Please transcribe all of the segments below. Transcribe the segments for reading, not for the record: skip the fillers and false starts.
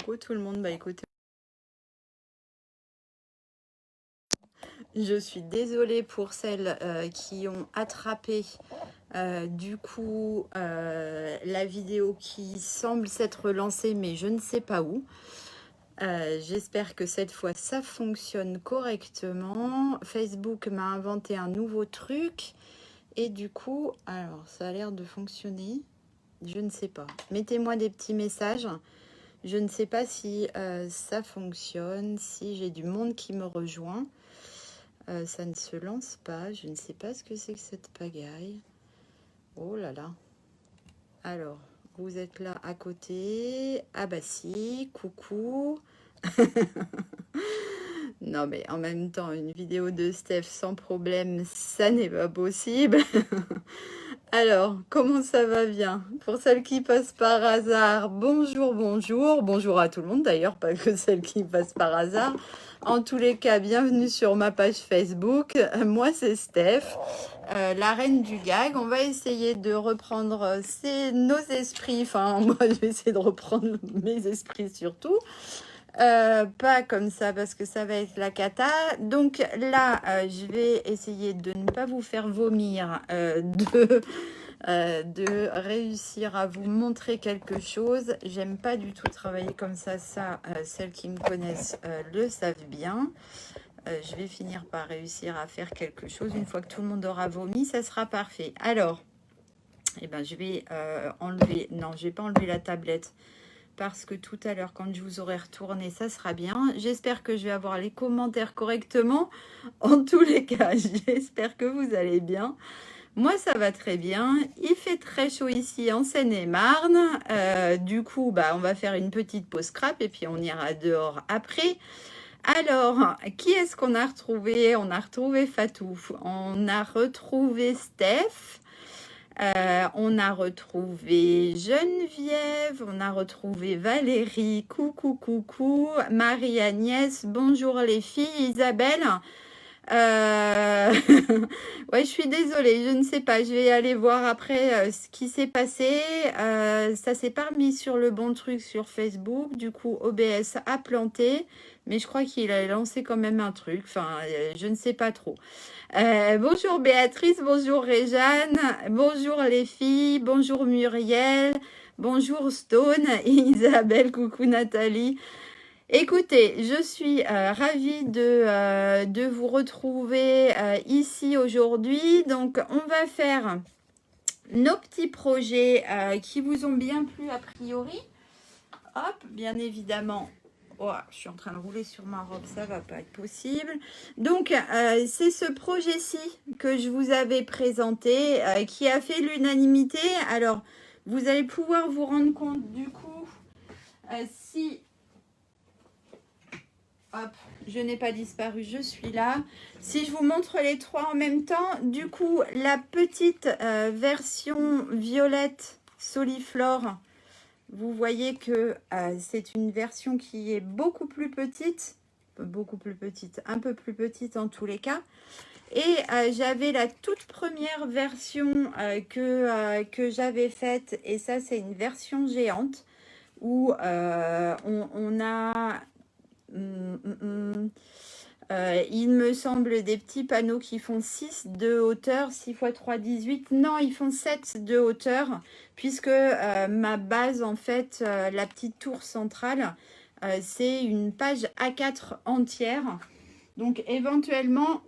Coucou tout le monde, bah écoutez, je suis désolée pour celles qui ont attrapé la vidéo qui semble s'être lancée mais je ne sais pas où. J'espère que cette fois ça fonctionne correctement. Facebook m'a inventé un nouveau truc et du coup, alors ça a l'air de fonctionner, je ne sais pas. Mettez-moi des petits messages. Je ne sais pas si ça fonctionne, si j'ai du monde qui me rejoint. Ça ne se lance pas. Je ne sais pas ce que c'est que cette pagaille. Oh là là. Alors, vous êtes là à côté. Ah bah si, coucou. Non mais en même temps, une vidéo de Steph sans problème, ça n'est pas possible. Alors, comment ça va bien? Pour celles qui passent par hasard, bonjour, bonjour. Bonjour à tout le monde d'ailleurs, pas que celles qui passent par hasard. En tous les cas, bienvenue sur ma page Facebook. Moi, c'est Steph, la reine du gag. On va essayer de reprendre nos esprits. Enfin, moi, je vais essayer de reprendre mes esprits surtout. Pas comme ça parce que ça va être la cata. Donc là, je vais essayer de ne pas vous faire vomir, de réussir à vous montrer quelque chose. J'aime pas du tout travailler comme ça. Celles qui me connaissent le savent bien. Je vais finir par réussir à faire quelque chose. Une fois que tout le monde aura vomi, ça sera parfait. Alors, eh ben, je vais enlever... Non, je vais pas enlever la tablette parce que tout à l'heure, quand je vous aurai retourné, ça sera bien. J'espère que je vais avoir les commentaires correctement. En tous les cas, j'espère que vous allez bien. Moi, ça va très bien. Il fait très chaud ici en Seine-et-Marne. Du coup, bah, on va faire une petite pause crap et puis on ira dehors après. Alors, qui est-ce qu'on a retrouvé? On a retrouvé Fatou. On a retrouvé Steph. On a retrouvé Geneviève, on a retrouvé Valérie, coucou, coucou, Marie-Agnès, bonjour les filles, Isabelle. Ouais, je suis désolée, je ne sais pas, je vais aller voir après ce qui s'est passé. Ça s'est pas remis sur le bon truc sur Facebook, du coup OBS a planté, mais je crois qu'il a lancé quand même un truc, enfin, je ne sais pas trop. Bonjour Béatrice, bonjour Réjeanne, bonjour les filles, bonjour Muriel, bonjour Stone, Isabelle, coucou Nathalie. Écoutez, je suis ravie de vous retrouver ici aujourd'hui. Donc, on va faire nos petits projets qui vous ont bien plu a priori. Hop, bien évidemment. Oh, je suis en train de rouler sur ma robe, ça va pas être possible. Donc, c'est ce projet-ci que je vous avais présenté qui a fait l'unanimité. Alors, vous allez pouvoir vous rendre compte du coup si... Hop, je n'ai pas disparu, je suis là. Si je vous montre les trois en même temps, du coup, la petite version violette Soliflore, vous voyez que c'est une version qui est beaucoup plus petite, un peu plus petite en tous les cas. Et j'avais la toute première version que j'avais faite, et ça c'est une version géante, où on a... il me semble des petits panneaux qui font 6 de hauteur, 6 x 3, 18. Non, ils font 7 de hauteur, puisque ma base, en fait, la petite tour centrale, c'est une page A4 entière. Donc, éventuellement,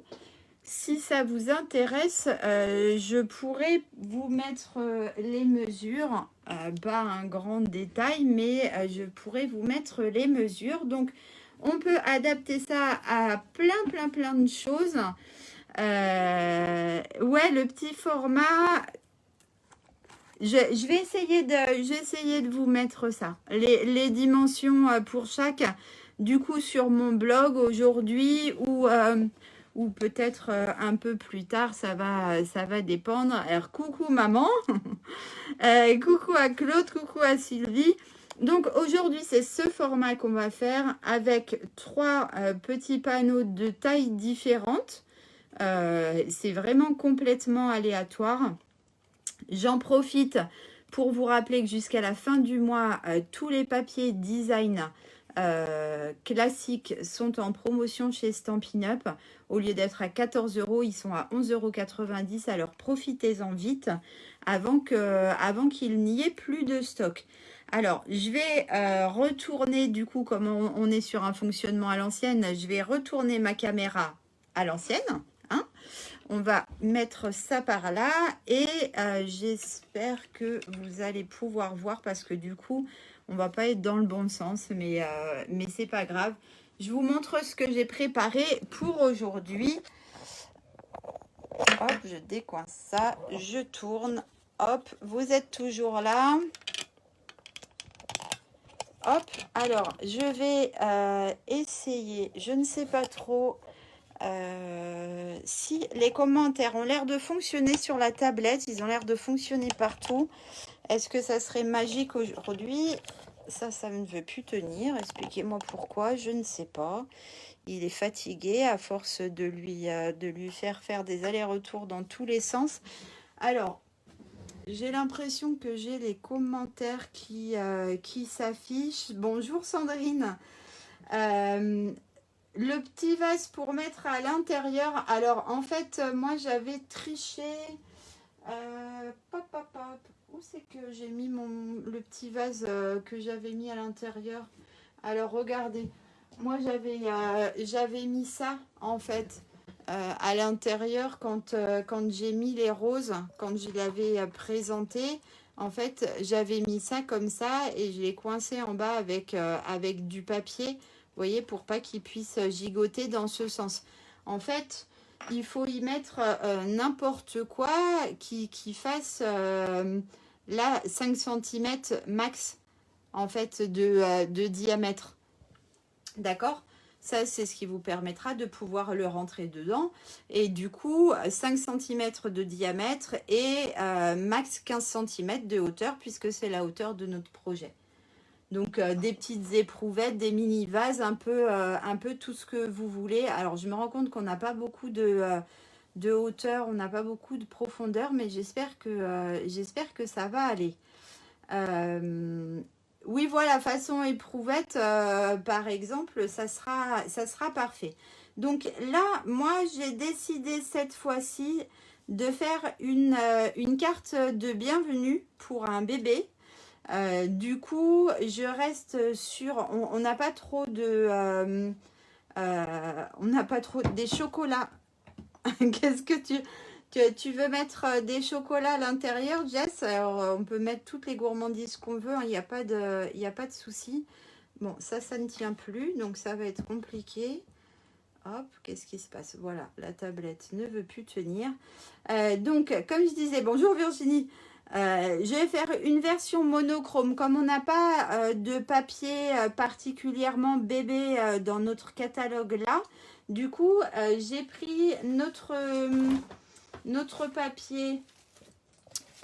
si ça vous intéresse, je pourrais vous mettre les mesures. Pas un grand détail, mais je pourrais vous mettre les mesures. Donc, on peut adapter ça à plein de choses. Ouais, le petit format, je vais essayer de vous mettre ça. Les dimensions pour chaque, du coup, sur mon blog aujourd'hui ou peut-être un peu plus tard, ça va dépendre. Alors, coucou maman, coucou à Claude, coucou à Sylvie. Donc aujourd'hui, c'est ce format qu'on va faire avec trois petits panneaux de tailles différentes. C'est vraiment complètement aléatoire. J'en profite Pour vous rappeler que jusqu'à la fin du mois, tous les papiers design classiques sont en promotion chez Stampin' Up. Au lieu d'être à 14 €, ils sont à 11,90 €. Alors profitez-en vite avant qu'il n'y ait plus de stock. Alors, je vais retourner, du coup, comme on est sur un fonctionnement à l'ancienne, je vais retourner ma caméra à l'ancienne. Hein. On va mettre ça par là et j'espère que vous allez pouvoir voir parce que du coup, on va pas être dans le bon sens, mais c'est pas grave. Je vous montre ce que j'ai préparé pour aujourd'hui. Hop, je décoince ça, je tourne. Hop, vous êtes toujours là. Hop, alors je vais essayer, je ne sais pas trop si les commentaires ont l'air de fonctionner sur la tablette, ils ont l'air de fonctionner partout. Est-ce que ça serait magique aujourd'hui? Ça ne veut plus tenir. Expliquez-moi pourquoi, je ne sais pas. Il est fatigué à force de lui faire des allers-retours dans tous les sens. Alors, j'ai l'impression que j'ai les commentaires qui s'affichent. Bonjour Sandrine. Le petit vase pour mettre à l'intérieur. Alors, en fait, moi, j'avais triché. Où c'est que j'ai mis le petit vase que j'avais mis à l'intérieur? Alors, regardez. Moi, j'avais mis ça, en fait, à l'intérieur quand j'ai mis les roses, quand je l'avais présenté. En fait, j'avais mis ça comme ça et je l'ai coincé en bas avec du papier, vous voyez, pour pas qu'il puisse gigoter dans ce sens. En fait, il faut y mettre n'importe quoi qui fasse là 5 cm max, en fait, de diamètre. D'accord? Ça, c'est ce qui vous permettra de pouvoir le rentrer dedans. Et du coup, 5 cm de diamètre et max 15 cm de hauteur, puisque c'est la hauteur de notre projet. Donc, des petites éprouvettes, des mini-vases, un peu tout ce que vous voulez. Alors, je me rends compte qu'on n'a pas beaucoup de hauteur, on n'a pas beaucoup de profondeur, mais j'espère que ça va aller. Oui, voilà, façon éprouvette, par exemple, ça sera parfait. Donc là, moi, j'ai décidé cette fois-ci de faire une carte de bienvenue pour un bébé. Du coup, je reste sur... On n'a pas trop de... on n'a pas trop... Des chocolats. Qu'est-ce que tu veux mettre des chocolats à l'intérieur, Jess? Alors, on peut mettre toutes les gourmandises qu'on veut, il n'y a pas de souci. Bon, ça ne tient plus, donc ça va être compliqué. Hop, qu'est-ce qui se passe? Voilà, la tablette ne veut plus tenir. Donc, comme je disais, bonjour Virginie. Je vais faire une version monochrome. Comme on n'a pas de papier particulièrement bébé dans notre catalogue là, du coup, j'ai pris notre papier.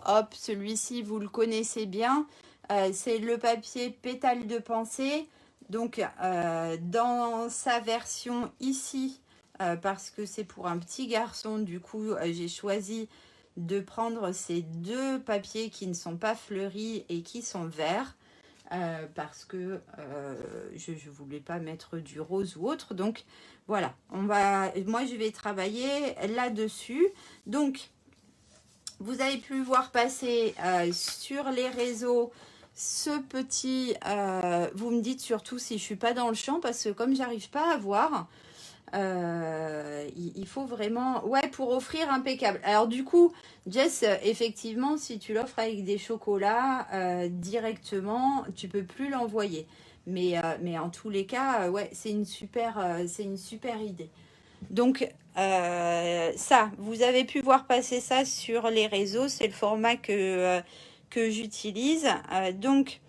Hop, celui-ci, vous le connaissez bien. C'est le papier pétale de pensée. Donc, dans sa version ici, parce que c'est pour un petit garçon, du coup, j'ai choisi de prendre ces deux papiers qui ne sont pas fleuris et qui sont verts. Parce que je ne voulais pas mettre du rose ou autre. Donc, voilà. Moi, je vais travailler là-dessus. Donc, vous avez pu voir passer sur les réseaux ce petit... vous me dites surtout si je ne suis pas dans le champ, parce que comme j'arrive pas à voir, il faut vraiment... Ouais, pour offrir impeccable. Alors du coup, Jess, effectivement, si tu l'offres avec des chocolats directement, tu peux plus l'envoyer. Mais en tous les cas, ouais, c'est une super idée. Donc, ça, vous avez pu voir passer ça sur les réseaux. C'est le format que j'utilise. Donc,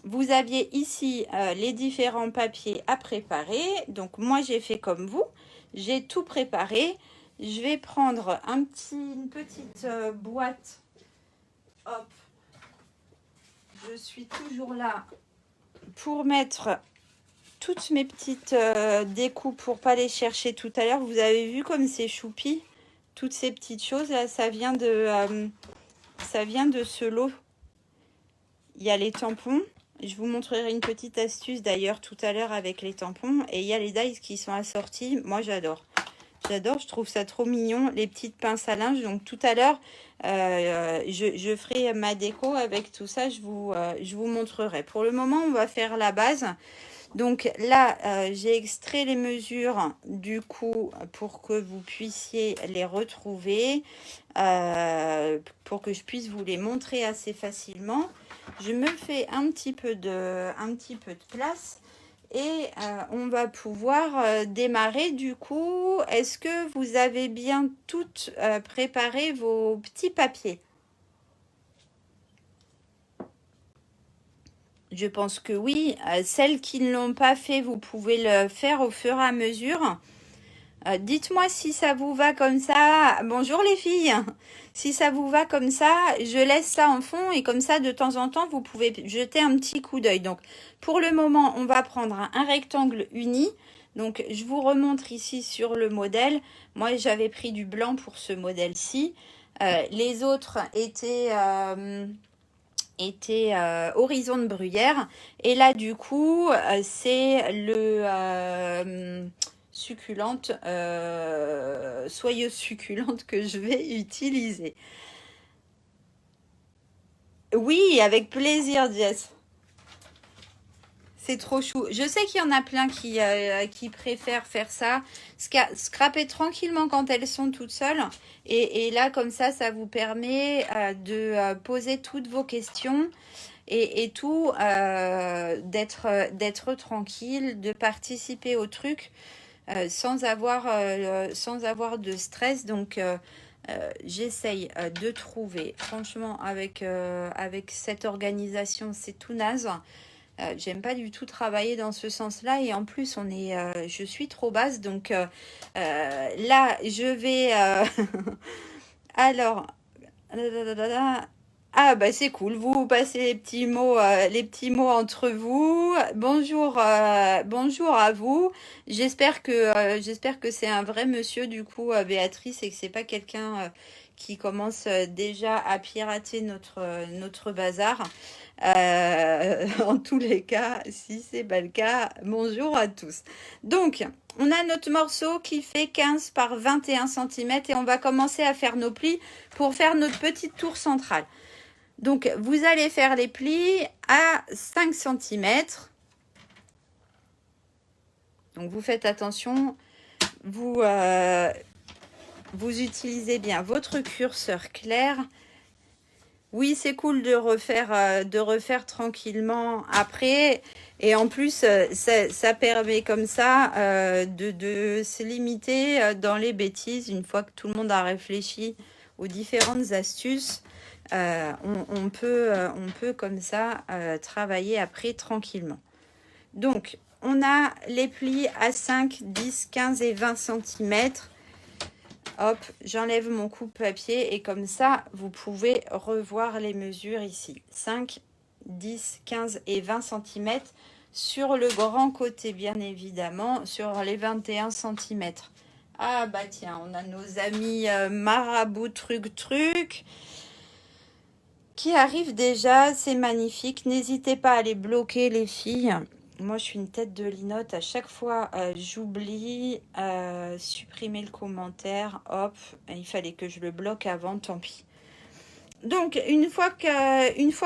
vous aviez ici les différents papiers à préparer. Donc, moi, j'ai fait comme vous. J'ai tout préparé. Je vais prendre une petite boîte. Hop. Je suis toujours là pour mettre toutes mes petites découpes pour pas les chercher tout à l'heure. Vous avez vu comme c'est choupi. Toutes ces petites choses là, ça vient de ce lot. il y a les tampons. Je vous montrerai une petite astuce d'ailleurs tout à l'heure avec les tampons. Et il y a les dies qui sont assortis. Moi, j'adore. J'adore, je trouve ça trop mignon. Les petites pinces à linge. Donc tout à l'heure, je ferai ma déco avec tout ça. Je vous montrerai. Pour le moment, on va faire la base. Donc là, j'ai extrait les mesures du coup pour que vous puissiez les retrouver, pour que je puisse vous les montrer assez facilement. Je me fais un petit peu de place et on va pouvoir démarrer du coup. Est-ce que vous avez bien toutes préparé vos petits papiers? Je pense que oui. Celles qui ne l'ont pas fait, vous pouvez le faire au fur et à mesure. Dites-moi si ça vous va comme ça. Bonjour les filles. Si ça vous va comme ça, je laisse ça en fond et comme ça, de temps en temps, vous pouvez jeter un petit coup d'œil. Donc, pour le moment, on va prendre un rectangle uni. Donc, je vous remontre ici sur le modèle. Moi, j'avais pris du blanc pour ce modèle-ci. Les autres étaient horizon de bruyère. Et là, du coup, c'est le succulente, soyeuse succulente que je vais utiliser. Oui, avec plaisir, Jess. C'est trop chou. Je sais qu'il y en a plein qui préfèrent faire ça. Scraper tranquillement quand elles sont toutes seules. Et là, comme ça vous permet de poser toutes vos questions et tout, d'être tranquille, de participer au truc sans avoir de stress. Donc, j'essaye de trouver, franchement, avec cette organisation, c'est tout naze. J'aime pas du tout travailler dans ce sens-là et en plus je suis trop basse donc là je vais alors ah bah c'est cool, vous passez les petits mots entre vous. Bonjour bonjour à vous. J'espère que c'est un vrai monsieur du coup Béatrice et que c'est pas quelqu'un qui commence déjà à pirater notre bazar. En tous les cas, si c'est pas le cas, bonjour à tous. Donc, on a notre morceau qui fait 15 par 21 cm et on va commencer à faire nos plis pour faire notre petite tour centrale. Donc, vous allez faire les plis à 5 cm. Donc, vous faites attention, vous utilisez bien votre curseur clair. Oui, c'est cool de refaire tranquillement après. Et en plus, ça permet comme ça de se limiter dans les bêtises. Une fois que tout le monde a réfléchi aux différentes astuces, on peut comme ça travailler après tranquillement. Donc, on a les plis à 5, 10, 15 et 20 cm. Hop, j'enlève mon coupe-papier et comme ça, vous pouvez revoir les mesures ici. 5, 10, 15 et 20 cm sur le grand côté, bien évidemment, sur les 21 cm. Ah bah tiens, on a nos amis marabout truc qui arrivent déjà, c'est magnifique. N'hésitez pas à les bloquer les filles. Moi, je suis une tête de linotte. À chaque fois, j'oublie supprimer le commentaire. Hop, il fallait que je le bloque avant, tant pis. Donc, une fois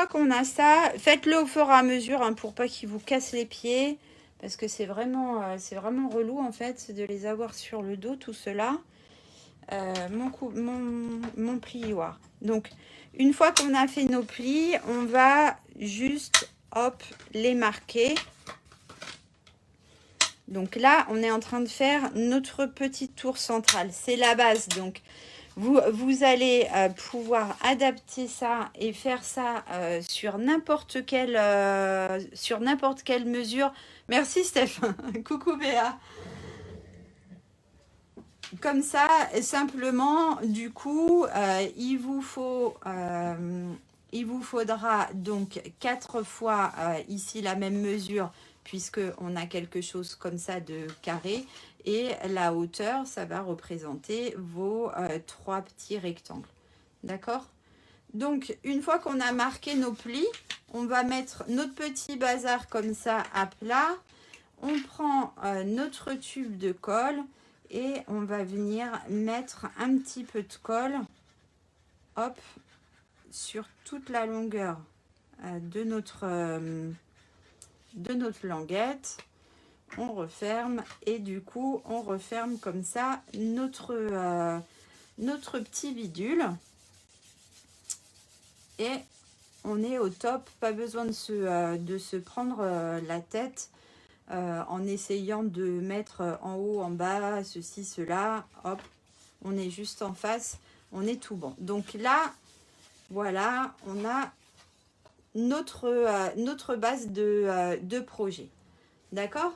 qu'on a ça, faites-le au fur et à mesure hein, pour pas qu'il vous casse les pieds. Parce que c'est vraiment relou, en fait, de les avoir sur le dos, tout cela. Mon plioir. Donc, une fois qu'on a fait nos plis, on va juste, hop, les marquer. Donc là, on est en train de faire notre petite tour centrale. C'est la base. Donc, vous allez pouvoir adapter ça et faire ça sur n'importe quelle mesure. Merci Steph. Coucou Béa. Comme ça, simplement, du coup, il vous faudra donc 4 fois ici la même mesure puisqu'on a quelque chose comme ça de carré. Et la hauteur, ça va représenter vos 3 petits rectangles. D'accord? Donc, une fois qu'on a marqué nos plis, on va mettre notre petit bazar comme ça à plat. On prend notre tube de colle et on va venir mettre un petit peu de colle, hop, sur toute la longueur de notre languette. On referme et du coup, on referme comme ça notre petit bidule. Et on est au top, pas besoin de se prendre la tête en essayant de mettre en haut, en bas, ceci, cela. Hop, on est juste en face, on est tout bon. Donc là, voilà, on a notre base de projet. D'accord?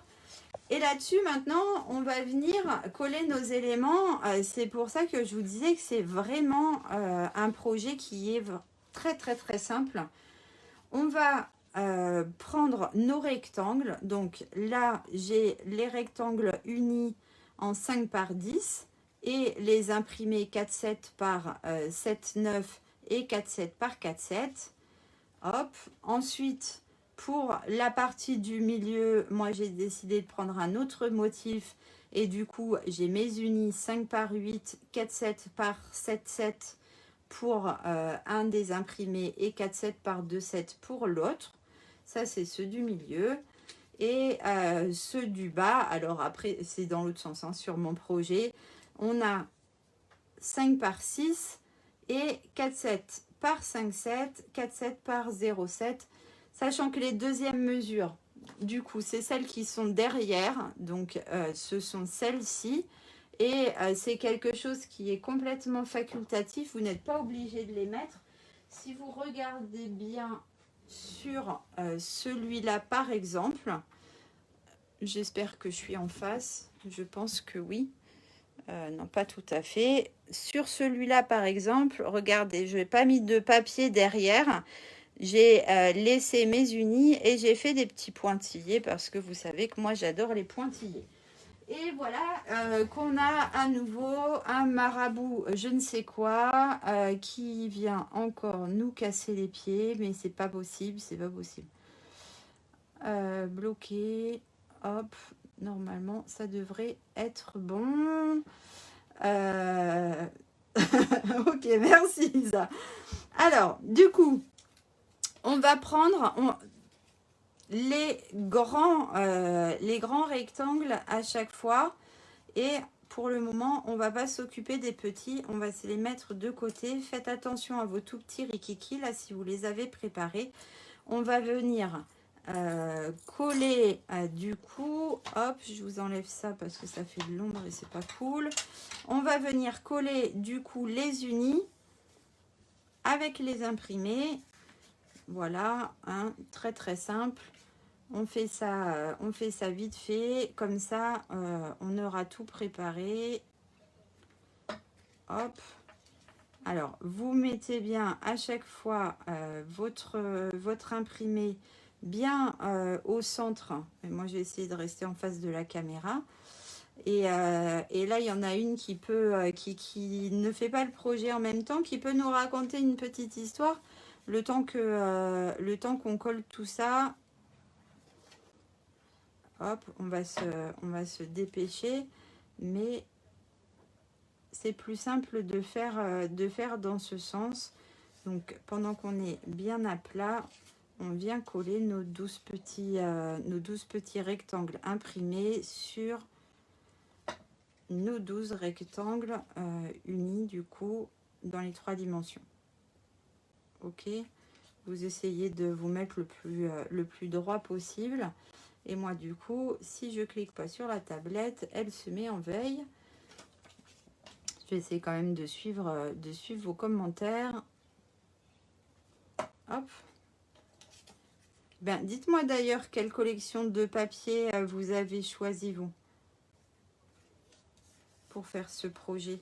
Et là-dessus, maintenant, on va venir coller nos éléments. C'est pour ça que je vous disais que c'est vraiment un projet qui est très, très, très simple. On va prendre nos rectangles. Donc là, j'ai les rectangles unis en 5 par 10 et les imprimés 4,7 par 7,9 et 4,7 par 4,7. Hop. Ensuite, pour la partie du milieu, moi j'ai décidé de prendre un autre motif et du coup j'ai mes unis 5 par 8, 4,7 par 7,7 pour un des imprimés et 4,7 par 2,7 pour l'autre. Ça c'est ceux du milieu. Et ceux du bas, alors après c'est dans l'autre sens, hein, sur mon projet, on a 5 par 6 et 4,7 par 5,7, 4,7 par 0,7, sachant que les deuxièmes mesures, du coup, c'est celles qui sont derrière, donc ce sont celles-ci, et c'est quelque chose qui est complètement facultatif, vous n'êtes pas obligé de les mettre. Si vous regardez bien sur celui-là, par exemple, j'espère que je suis en face, je pense que oui. Non, pas tout à fait. Sur celui-là, par exemple, regardez, je n'ai pas mis de papier derrière. J'ai laissé mes unis et j'ai fait des petits pointillés parce que vous savez que moi, j'adore les pointillés. Et voilà qu'on a à nouveau un marabout, je ne sais quoi, qui vient encore nous casser les pieds, mais c'est pas possible, c'est pas possible. Bloqué, hop, normalement, ça devrait être bon. Ok, merci Isa. Alors, du coup, on va prendre les grands rectangles à chaque fois. Et pour le moment, on va pas s'occuper des petits. On va se les mettre de côté. Faites attention à vos tout petits rikiki, là, si vous les avez préparés. On va venir coller du coup, hop, je vous enlève ça parce que ça fait de l'ombre et c'est pas cool. On va venir coller du coup les unis avec les imprimés. Voilà, hein, très très simple. On fait ça vite fait, comme ça on aura tout préparé. Hop. Alors, vous mettez bien à chaque fois votre imprimé bien au centre. Et moi, j'ai essayé de rester en face de la caméra. Et là, il y en a une qui ne fait pas le projet en même temps, qui peut nous raconter une petite histoire. Le temps qu'on colle tout ça, hop, on va se dépêcher. Mais c'est plus simple de faire dans ce sens. Donc, pendant qu'on est bien à plat, on vient coller nos 12 petits rectangles imprimés sur nos 12 rectangles unis, du coup, dans les 3 dimensions. Ok, vous essayez de vous mettre le plus droit possible. Et moi, du coup, si je clique pas sur la tablette, elle se met en veille. Je vais essayer quand même de suivre vos commentaires. Hop. Ben, dites-moi d'ailleurs quelle collection de papier vous avez choisi, vous, pour faire ce projet.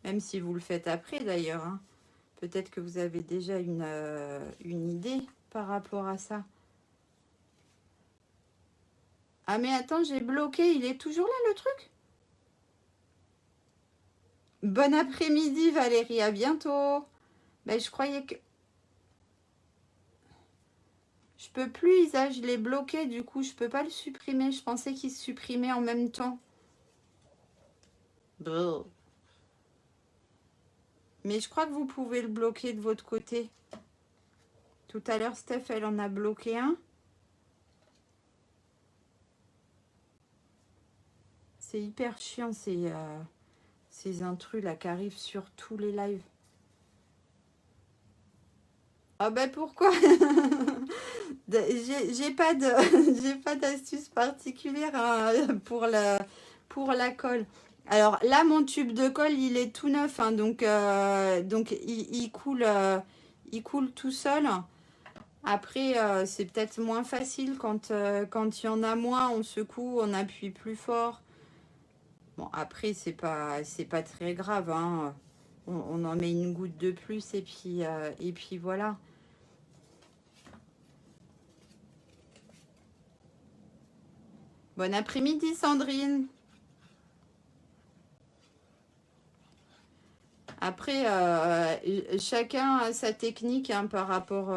Même si vous le faites après, d'ailleurs. Hein. Peut-être que vous avez déjà une idée par rapport à ça. Ah, mais attends, j'ai bloqué. Il est toujours là, le truc? Bon après-midi Valérie, à bientôt. Ben, je croyais que... Je peux plus Isa, je l'ai bloqué, du coup je peux pas le supprimer. Je pensais qu'il se supprimait en même temps. Brr. Mais je crois que vous pouvez le bloquer de votre côté. Tout à l'heure Steph, elle en a bloqué un. C'est hyper chiant ces intrus là qui arrivent sur tous les lives. Ah ben pourquoi? J'ai pas de j'ai pas d'astuce particulière hein, pour la colle. Alors là mon tube de colle il est tout neuf hein, donc il coule tout seul. Après c'est peut-être moins facile quand il y en a moins, on secoue, on appuie plus fort. Bon après c'est pas très grave hein. On en met une goutte de plus et puis voilà. Bon après-midi Sandrine. Après, chacun a sa technique hein, par rapport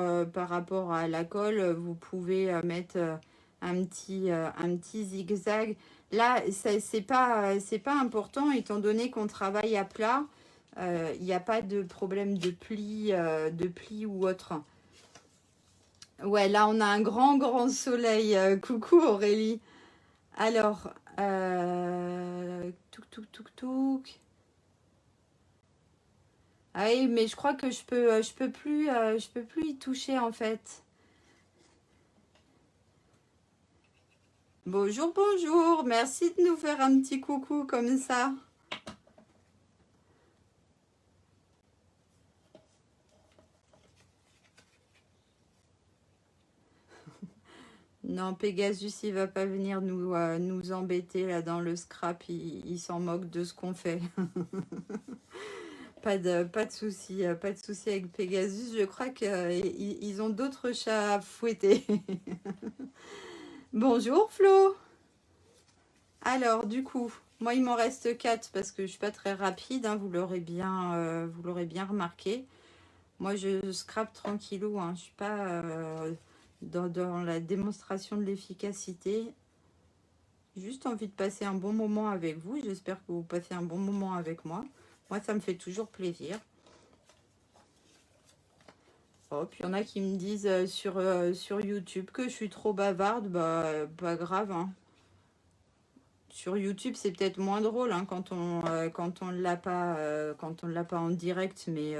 à la colle. Vous pouvez mettre un petit zigzag. Là, c'est pas important étant donné qu'on travaille à plat. Il n'y a pas de problème de pli ou autre. Ouais, là, on a un grand soleil. Coucou Aurélie. Alors, touk touk touk touk. Ah oui, mais je crois que je peux plus y toucher en fait. Bonjour, bonjour. Merci de nous faire un petit coucou comme ça. Non, Pegasus, il va pas venir nous embêter là dans le scrap. Il s'en moque de ce qu'on fait. Pas de souci, pas de souci avec Pegasus. Je crois qu'ils ont d'autres chats à fouetter. Bonjour Flo. Alors, du coup, moi, il m'en reste 4 parce que je suis pas très rapide, hein, vous l'aurez bien remarqué. Moi, je scrape tranquillou, hein, je suis pas dans la démonstration de l'efficacité. J'ai juste envie de passer un bon moment avec vous. J'espère que vous passez un bon moment avec moi. Moi, ça me fait toujours plaisir. Oh, puis il y en a qui me disent sur YouTube que je suis trop bavarde. Bah, pas grave, hein. Sur YouTube, c'est peut-être moins drôle hein, quand on l'a pas en direct, mais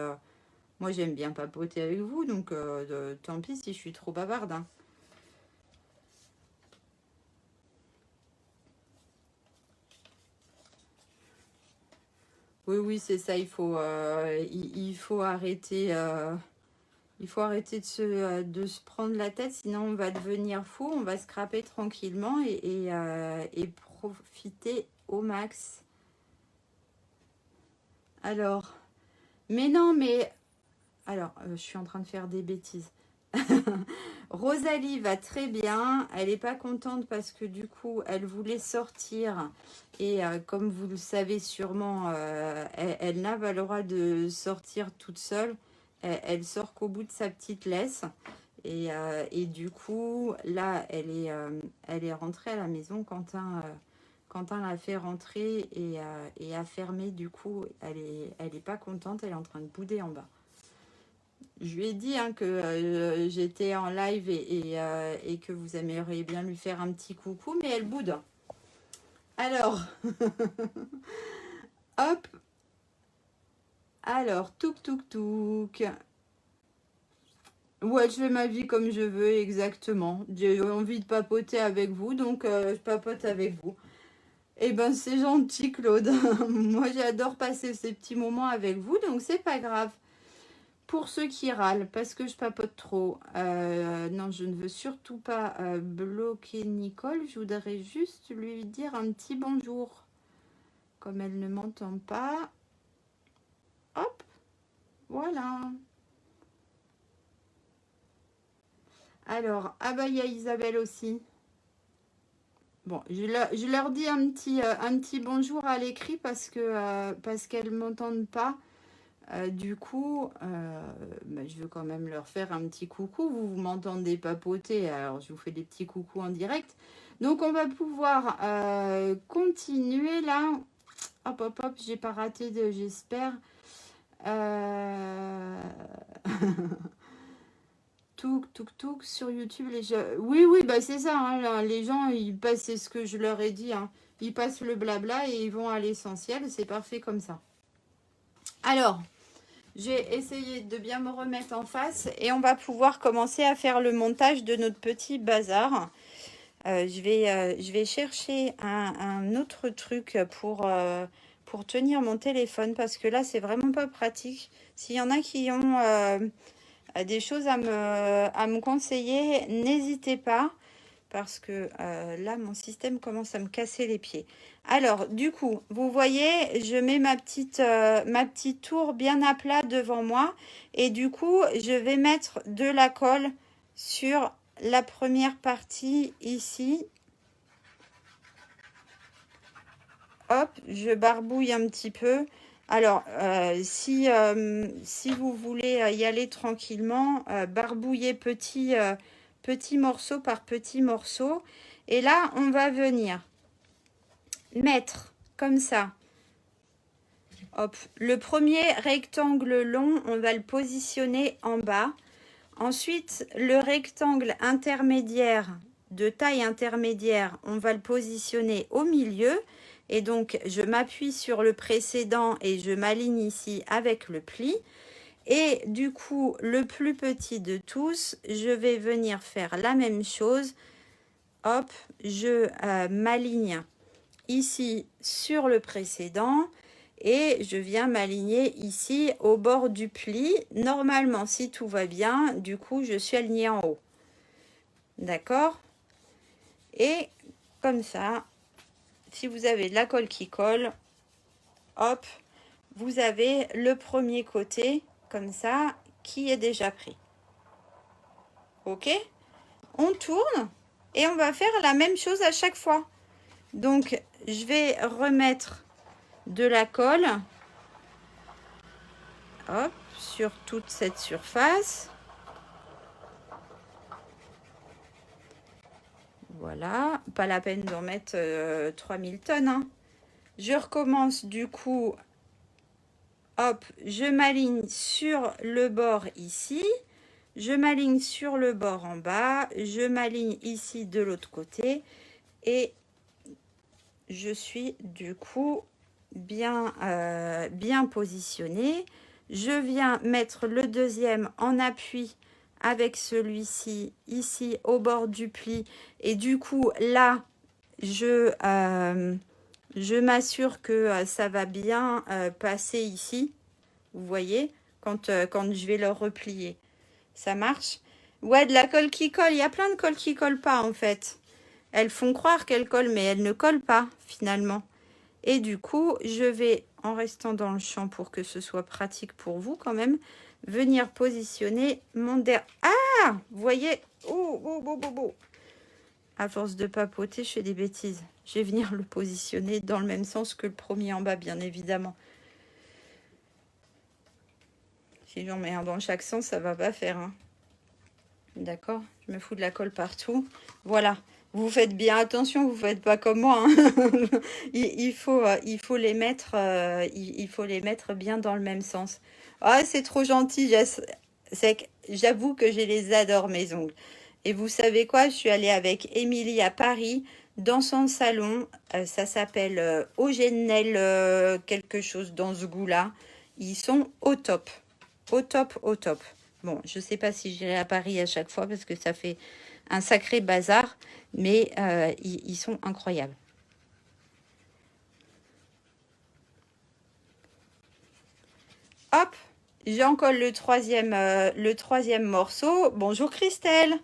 moi j'aime bien papoter avec vous, donc tant pis si je suis trop bavarde. Hein. Oui, oui, c'est ça. Il faut arrêter de se prendre la tête, sinon on va devenir fou. On va scraper tranquillement et profiter au max. Alors, mais non, mais alors, je suis en train de faire des bêtises. Rosalie va très bien. Elle n'est pas contente parce que du coup, elle voulait sortir. Et comme vous le savez sûrement, elle n'a pas le droit de sortir toute seule. Elle sort qu'au bout de sa petite laisse. Et du coup, là, elle est rentrée à la maison. Quentin l'a fait rentrer et a fermé. Du coup, elle est pas contente. Elle est en train de bouder en bas. Je lui ai dit hein, que j'étais en live et que vous aimeriez bien lui faire un petit coucou, mais elle boude. Alors, hop, alors, touk touk touk. Ouais, je fais ma vie comme je veux, exactement. J'ai envie de papoter avec vous, donc je papote avec vous. Eh ben, c'est gentil, Claude. Moi, j'adore passer ces petits moments avec vous, donc c'est pas grave. Pour ceux qui râlent, parce que je papote trop, non, je ne veux surtout pas bloquer Nicole. Je voudrais juste lui dire un petit bonjour. Comme elle ne m'entend pas. Hop, voilà. Alors, ah bah il y a Isabelle aussi. Bon, je leur dis un petit bonjour à l'écrit parce qu'elles ne m'entendent pas. Du coup, bah, je veux quand même leur faire un petit coucou. Vous m'entendez papoter, alors je vous fais des petits coucous en direct. Donc, on va pouvoir continuer là. Hop, hop, hop, j'ai pas raté j'espère. Touk, touk, touk, sur YouTube, les gens... Oui, oui, bah c'est ça, hein, là, les gens, ils passent, c'est ce que je leur ai dit, hein. Ils passent le blabla et ils vont à l'essentiel, c'est parfait comme ça. Alors, j'ai essayé de bien me remettre en face et on va pouvoir commencer à faire le montage de notre petit bazar. Je vais chercher un autre truc pour tenir mon téléphone parce que là, c'est vraiment pas pratique. S'il y en a qui ont des choses à me conseiller, n'hésitez pas parce que là, mon système commence à me casser les pieds. Alors, du coup, vous voyez, je mets ma petite tour bien à plat devant moi et du coup, je vais mettre de la colle sur la première partie ici. Hop, je barbouille un petit peu. Alors, si vous voulez y aller tranquillement, barbouillez petit morceau par petit morceau. Et là, on va venir mettre comme ça. Hop, le premier rectangle long, on va le positionner en bas. Ensuite, le rectangle intermédiaire, de taille intermédiaire, on va le positionner au milieu. Et donc, je m'appuie sur le précédent et je m'aligne ici avec le pli. Et du coup, le plus petit de tous, je vais venir faire la même chose. Hop, je m'aligne ici sur le précédent. Et je viens m'aligner ici au bord du pli. Normalement, si tout va bien, du coup, je suis alignée en haut. D'accord? Et comme ça, si vous avez de la colle qui colle, hop, vous avez le premier côté, comme ça, qui est déjà pris. Ok? On tourne et on va faire la même chose à chaque fois. Donc, je vais remettre de la colle. Hop, sur toute cette surface. Voilà, pas la peine d'en mettre 3000 tonnes. Hein. Je recommence du coup. Hop, je m'aligne sur le bord ici. Je m'aligne sur le bord en bas. Je m'aligne ici de l'autre côté. Et je suis du coup bien positionnée. Je viens mettre le deuxième en appui avec celui-ci ici au bord du pli. Et du coup, là, je m'assure que ça va bien passer ici. Vous voyez, quand je vais le replier. Ça marche? Ouais, de la colle qui colle. Il y a plein de colles qui collent pas, en fait. Elles font croire qu'elles collent, mais elles ne collent pas, finalement. Et du coup, je vais, en restant dans le champ pour que ce soit pratique pour vous quand même, venir positionner mon derrière. Ah! Vous voyez? Oh, oh, oh, oh, oh. À force de papoter, je fais des bêtises. Je vais venir le positionner dans le même sens que le premier en bas, bien évidemment. Si j'en mets un dans chaque sens, ça va pas faire. Hein. D'accord? Je me fous de la colle partout. Voilà. Vous faites bien attention, vous faites pas comme moi. Hein. il faut les mettre, il faut les mettre bien dans le même sens. Ah, c'est trop gentil. J'avoue que je les adore, mes ongles. Et vous savez quoi? Je suis allée avec Émilie à Paris dans son salon. Ça s'appelle Ogenel quelque chose dans ce goût-là. Ils sont au top. Au top, au top. Bon, je ne sais pas si j'irai à Paris à chaque fois parce que ça fait un sacré bazar, mais ils sont incroyables. Hop, j'en colle le troisième morceau. Bonjour Christelle.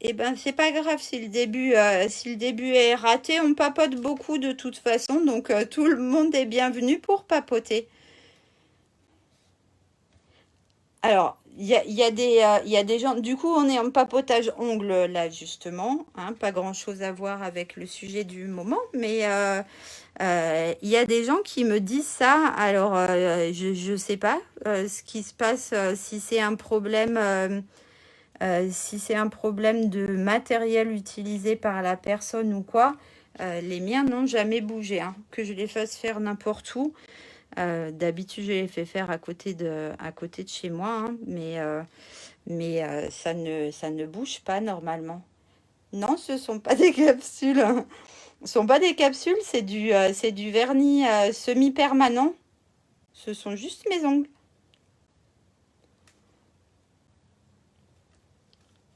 Eh ben, c'est pas grave si le début est raté. On papote beaucoup de toute façon, donc tout le monde est bienvenu pour papoter. Alors, il y a des gens... Du coup, on est en papotage ongles, là, justement. Hein, pas grand-chose à voir avec le sujet du moment. Mais il y a des gens qui me disent ça. Alors, je ne sais pas ce qui se passe, si c'est un problème... si c'est un problème de matériel utilisé par la personne ou quoi. Les miens n'ont jamais bougé. Hein, que je les fasse faire n'importe où. D'habitude, je les fais faire à côté de chez moi, hein, mais ça ne bouge pas normalement. Non, ce sont pas des capsules. Ce sont pas des capsules, c'est du vernis semi-permanent. Ce sont juste mes ongles.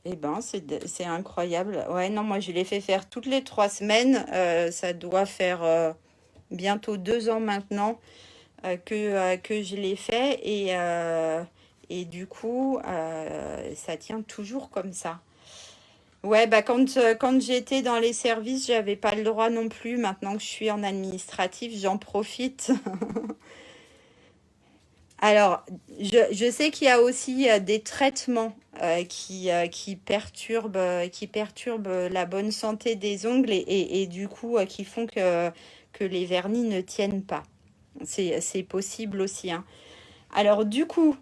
Eh ben, c'est incroyable. Ouais, non, moi, je les fais faire toutes les 3 semaines. Ça doit faire bientôt 2 ans maintenant. Que je l'ai fait et du coup, ça tient toujours comme ça. Ouais, bah quand j'étais dans les services, j'avais pas le droit non plus. Maintenant que je suis en administratif, j'en profite. Alors, je sais qu'il y a aussi des traitements qui perturbent la bonne santé des ongles et du coup qui font que les vernis ne tiennent pas. C'est possible aussi, hein. Alors du coup,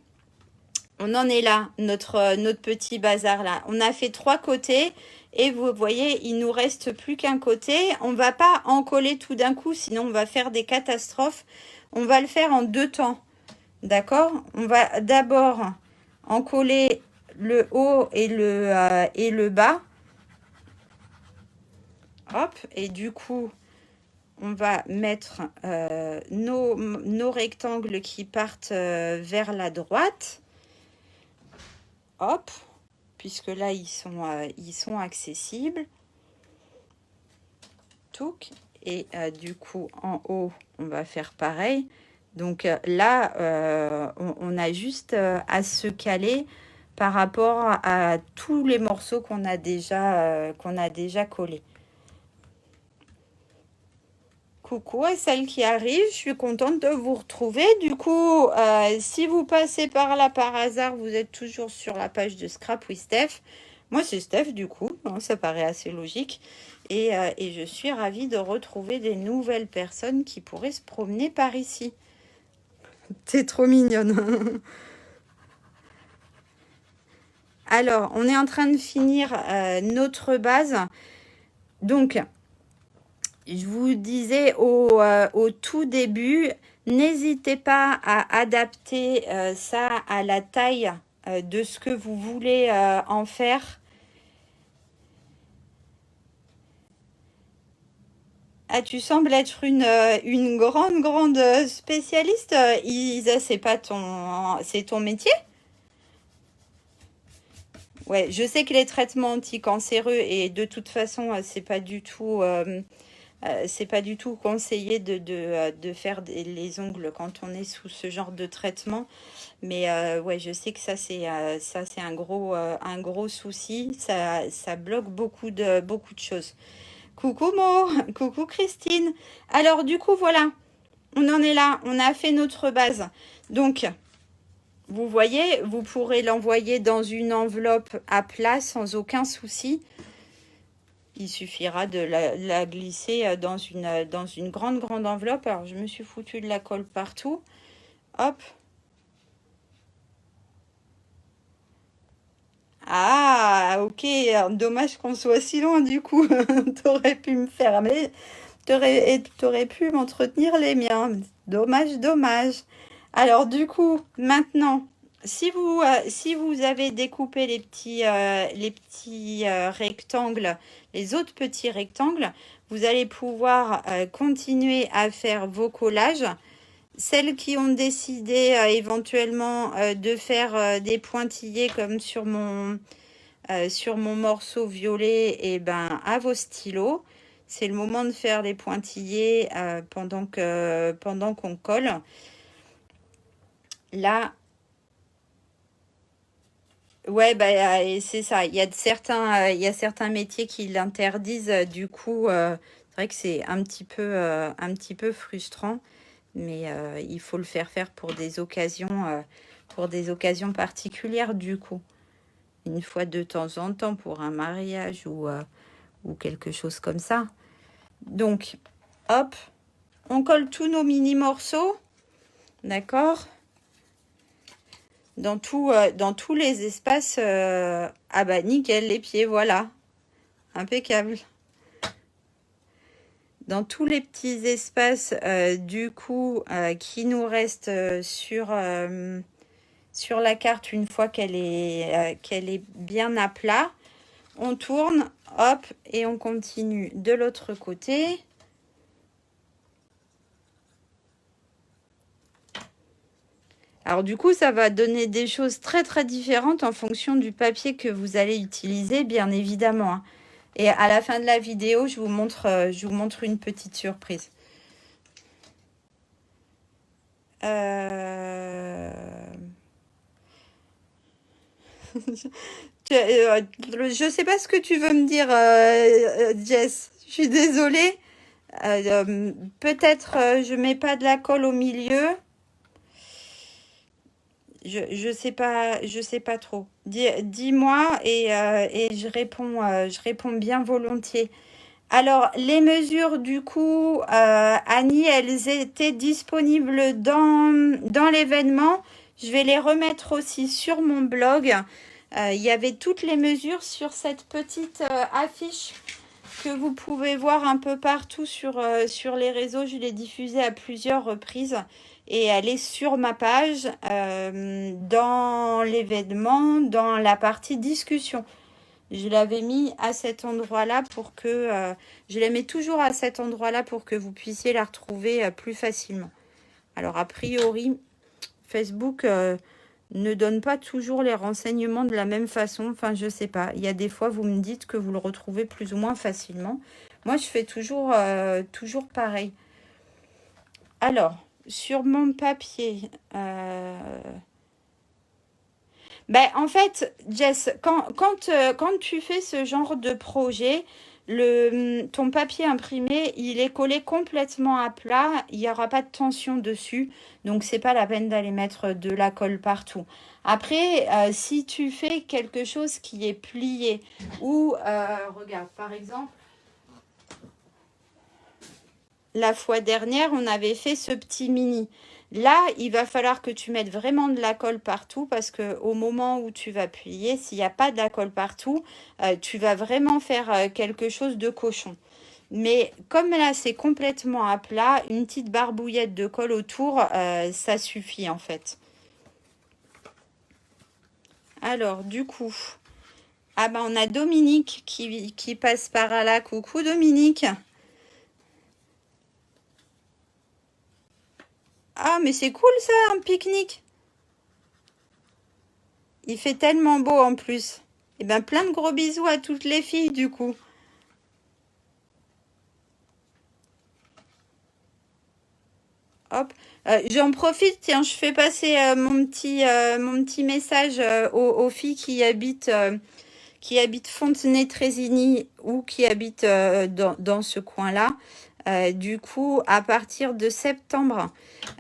on en est là, notre petit bazar là. On a fait 3 côtés et vous voyez, il nous reste plus qu'un côté. On va pas en coller tout d'un coup, sinon on va faire des catastrophes. On va le faire en 2 temps. D'accord? On va d'abord en coller le haut et le bas. Hop, et du coup, on va mettre nos rectangles qui partent vers la droite. Hop, puisque là, ils sont accessibles. Touc. Et du coup, en haut, on va faire pareil. Donc là, on a juste à se caler par rapport à tous les morceaux qu'on a déjà collés. Coucou à celle qui arrive, je suis contente de vous retrouver. Du coup, si vous passez par là par hasard, vous êtes toujours sur la page de Scrap with Steph. Moi, c'est Steph, du coup, hein, ça paraît assez logique. Et je suis ravie de retrouver des nouvelles personnes qui pourraient se promener par ici. T'es trop mignonne. Alors, on est en train de finir notre base. Donc, je vous disais au tout début, n'hésitez pas à adapter ça à la taille de ce que vous voulez en faire. Ah, tu sembles être une grande spécialiste. Isa, c'est ton métier? Ouais, je sais que les traitements anticancéreux et de toute façon, c'est pas du tout conseillé de faire les ongles quand on est sous ce genre de traitement. Mais ouais, je sais que ça c'est un gros souci. Ça bloque beaucoup de choses. Coucou Mo, coucou Christine. Alors du coup voilà, on en est là. On a fait notre base. Donc vous voyez, vous pourrez l'envoyer dans une enveloppe à plat sans aucun souci. Il suffira de la glisser dans une grande enveloppe. Alors, je me suis foutu de la colle partout. Hop. Ah, ok. Dommage qu'on soit si loin, du coup. T'aurais pu me faire... Mais t'aurais pu m'entretenir les miens. Dommage. Alors, du coup, maintenant... Si vous avez découpé les petits rectangles, les autres petits rectangles, vous allez pouvoir continuer à faire vos collages. Celles qui ont décidé éventuellement de faire des pointillés comme sur mon morceau violet, et ben à vos stylos. C'est le moment de faire des pointillés pendant qu'on colle. Là, ouais, bah, et c'est ça. Il y a certains métiers qui l'interdisent. Du coup, c'est vrai que c'est un petit peu frustrant, mais il faut le faire pour des occasions pour des occasions particulières du coup. Une fois de temps en temps pour un mariage ou quelque chose comme ça. Donc, hop, on colle tous nos mini morceaux, d'accord, dans tous les espaces. Ah bah nickel, les pieds, voilà, impeccable. Dans tous les petits espaces du coup qui nous restent sur la carte une fois qu'elle est bien à plat, on tourne, hop, et on continue de l'autre côté. Alors du coup, ça va donner des choses très très différentes en fonction du papier que vous allez utiliser, bien évidemment, hein. Et à la fin de la vidéo, je vous montre une petite surprise. Je sais pas ce que tu veux me dire, Jess. Je suis désolée. Peut-être je mets pas de la colle au milieu. Je sais pas trop. Dis-moi et je réponds bien volontiers. Alors, les mesures, du coup, Annie, elles étaient disponibles dans l'événement. Je vais les remettre aussi sur mon blog. Il y avait toutes les mesures sur cette petite affiche que vous pouvez voir un peu partout sur les réseaux. Je l'ai diffusée à plusieurs reprises. Et elle est sur ma page, dans l'événement, dans la partie discussion. Je l'avais mis à cet endroit-là pour que... je la mets toujours à cet endroit-là pour que vous puissiez la retrouver plus facilement. Alors, a priori, Facebook ne donne pas toujours les renseignements de la même façon. Enfin, je sais pas. Il y a des fois, vous me dites que vous le retrouvez plus ou moins facilement. Moi, je fais toujours pareil. Alors, sur mon papier... Ben, en fait, Jess, quand tu fais ce genre de projet, ton papier imprimé, il est collé complètement à plat. Il n'y aura pas de tension dessus. Donc, c'est pas la peine d'aller mettre de la colle partout. Après, si tu fais quelque chose qui est plié ou, regarde, par exemple, la fois dernière, on avait fait ce petit mini. Là, il va falloir que tu mettes vraiment de la colle partout parce que au moment où tu vas plier, s'il n'y a pas de la colle partout, tu vas vraiment faire quelque chose de cochon. Mais comme là, c'est complètement à plat, une petite barbouillette de colle autour, ça suffit en fait. Alors, du coup, ah ben, on a Dominique qui passe par là. Coucou Dominique. Ah, mais c'est cool ça, un pique-nique. Il fait tellement beau en plus. Et ben plein de gros bisous à toutes les filles du coup. Hop. J'en profite, tiens, je fais passer mon petit message aux filles qui habitent Fontenay-Trésigny ou qui habitent dans ce coin-là. Du coup, à partir de septembre,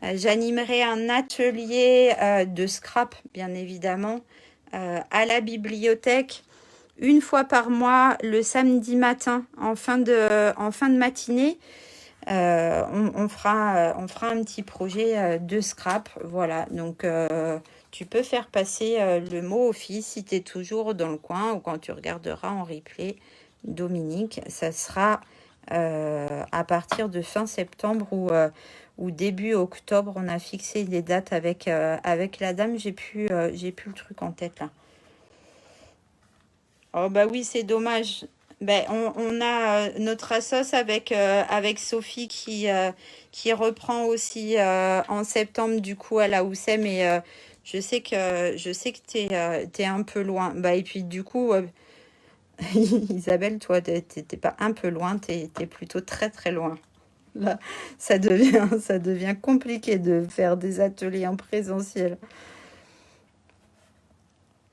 j'animerai un atelier de scrap, bien évidemment, à la bibliothèque, une fois par mois, le samedi matin, en fin de matinée. On fera un petit projet de scrap. Voilà, donc tu peux faire passer le mot aux filles si tu es toujours dans le coin ou quand tu regarderas en replay, Dominique. Ça sera à partir de fin septembre ou début octobre. On a fixé des dates avec la dame. J'ai plus le truc en tête là. Oh bah oui, c'est dommage. Ben, on a notre assos avec Sophie qui reprend aussi en septembre du coup à la Oussem et je sais que t'es un peu loin. Bah, et puis du coup, Isabelle, toi, t'es pas un peu loin, t'es plutôt très très loin. Là, ça devient compliqué de faire des ateliers en présentiel.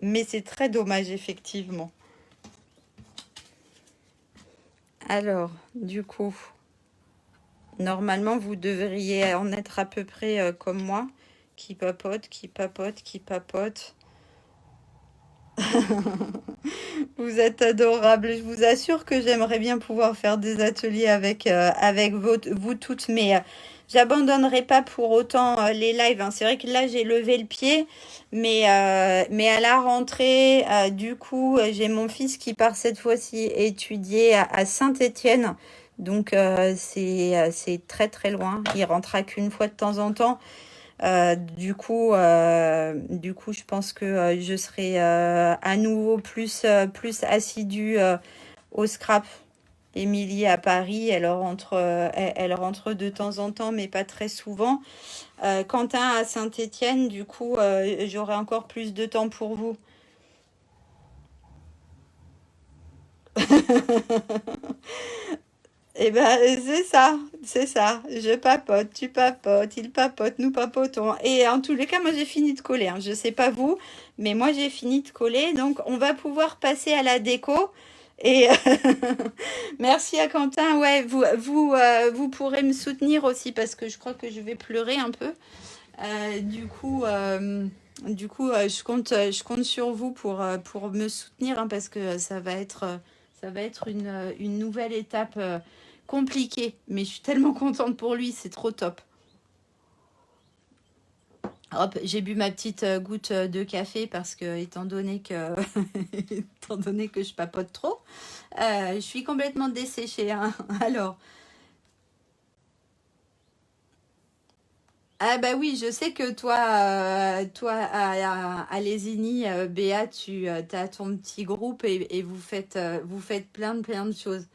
Mais c'est très dommage, effectivement. Alors, du coup, normalement, vous devriez en être à peu près comme moi. qui papote, qui papote, qui papote. Vous êtes adorables. Je vous assure que j'aimerais bien pouvoir faire des ateliers avec vous toutes, mais j'abandonnerai pas pour autant les lives, hein. C'est vrai que là, j'ai levé le pied, mais à la rentrée, du coup, j'ai mon fils qui part cette fois-ci étudier à Saint-Étienne. Donc, c'est très très loin. Il rentrera qu'une fois de temps en temps. Du coup, je pense que je serai à nouveau plus assidue au scrap. Émilie à Paris, elle rentre de temps en temps, mais pas très souvent. Quentin à Saint-Étienne, du coup, j'aurai encore plus de temps pour vous. Eh ben, c'est ça. Je papote, tu papotes, il papote, nous papotons. Et en tous les cas, moi, j'ai fini de coller, hein. Je sais pas vous, mais moi, j'ai fini de coller. Donc, on va pouvoir passer à la déco. Et merci à Quentin. Ouais, vous pourrez me soutenir aussi parce que je crois que je vais pleurer un peu. Du coup, je compte sur vous pour me soutenir, hein, parce que ça va être une nouvelle étape compliquée. Mais je suis tellement contente pour lui, c'est trop top. Hop, j'ai bu ma petite goutte de café parce que, étant donné que je papote trop, je suis complètement desséchée, hein. Alors, ah bah oui, je sais que toi à Lesigny, Béa, tu as ton petit groupe et vous faites plein de choses.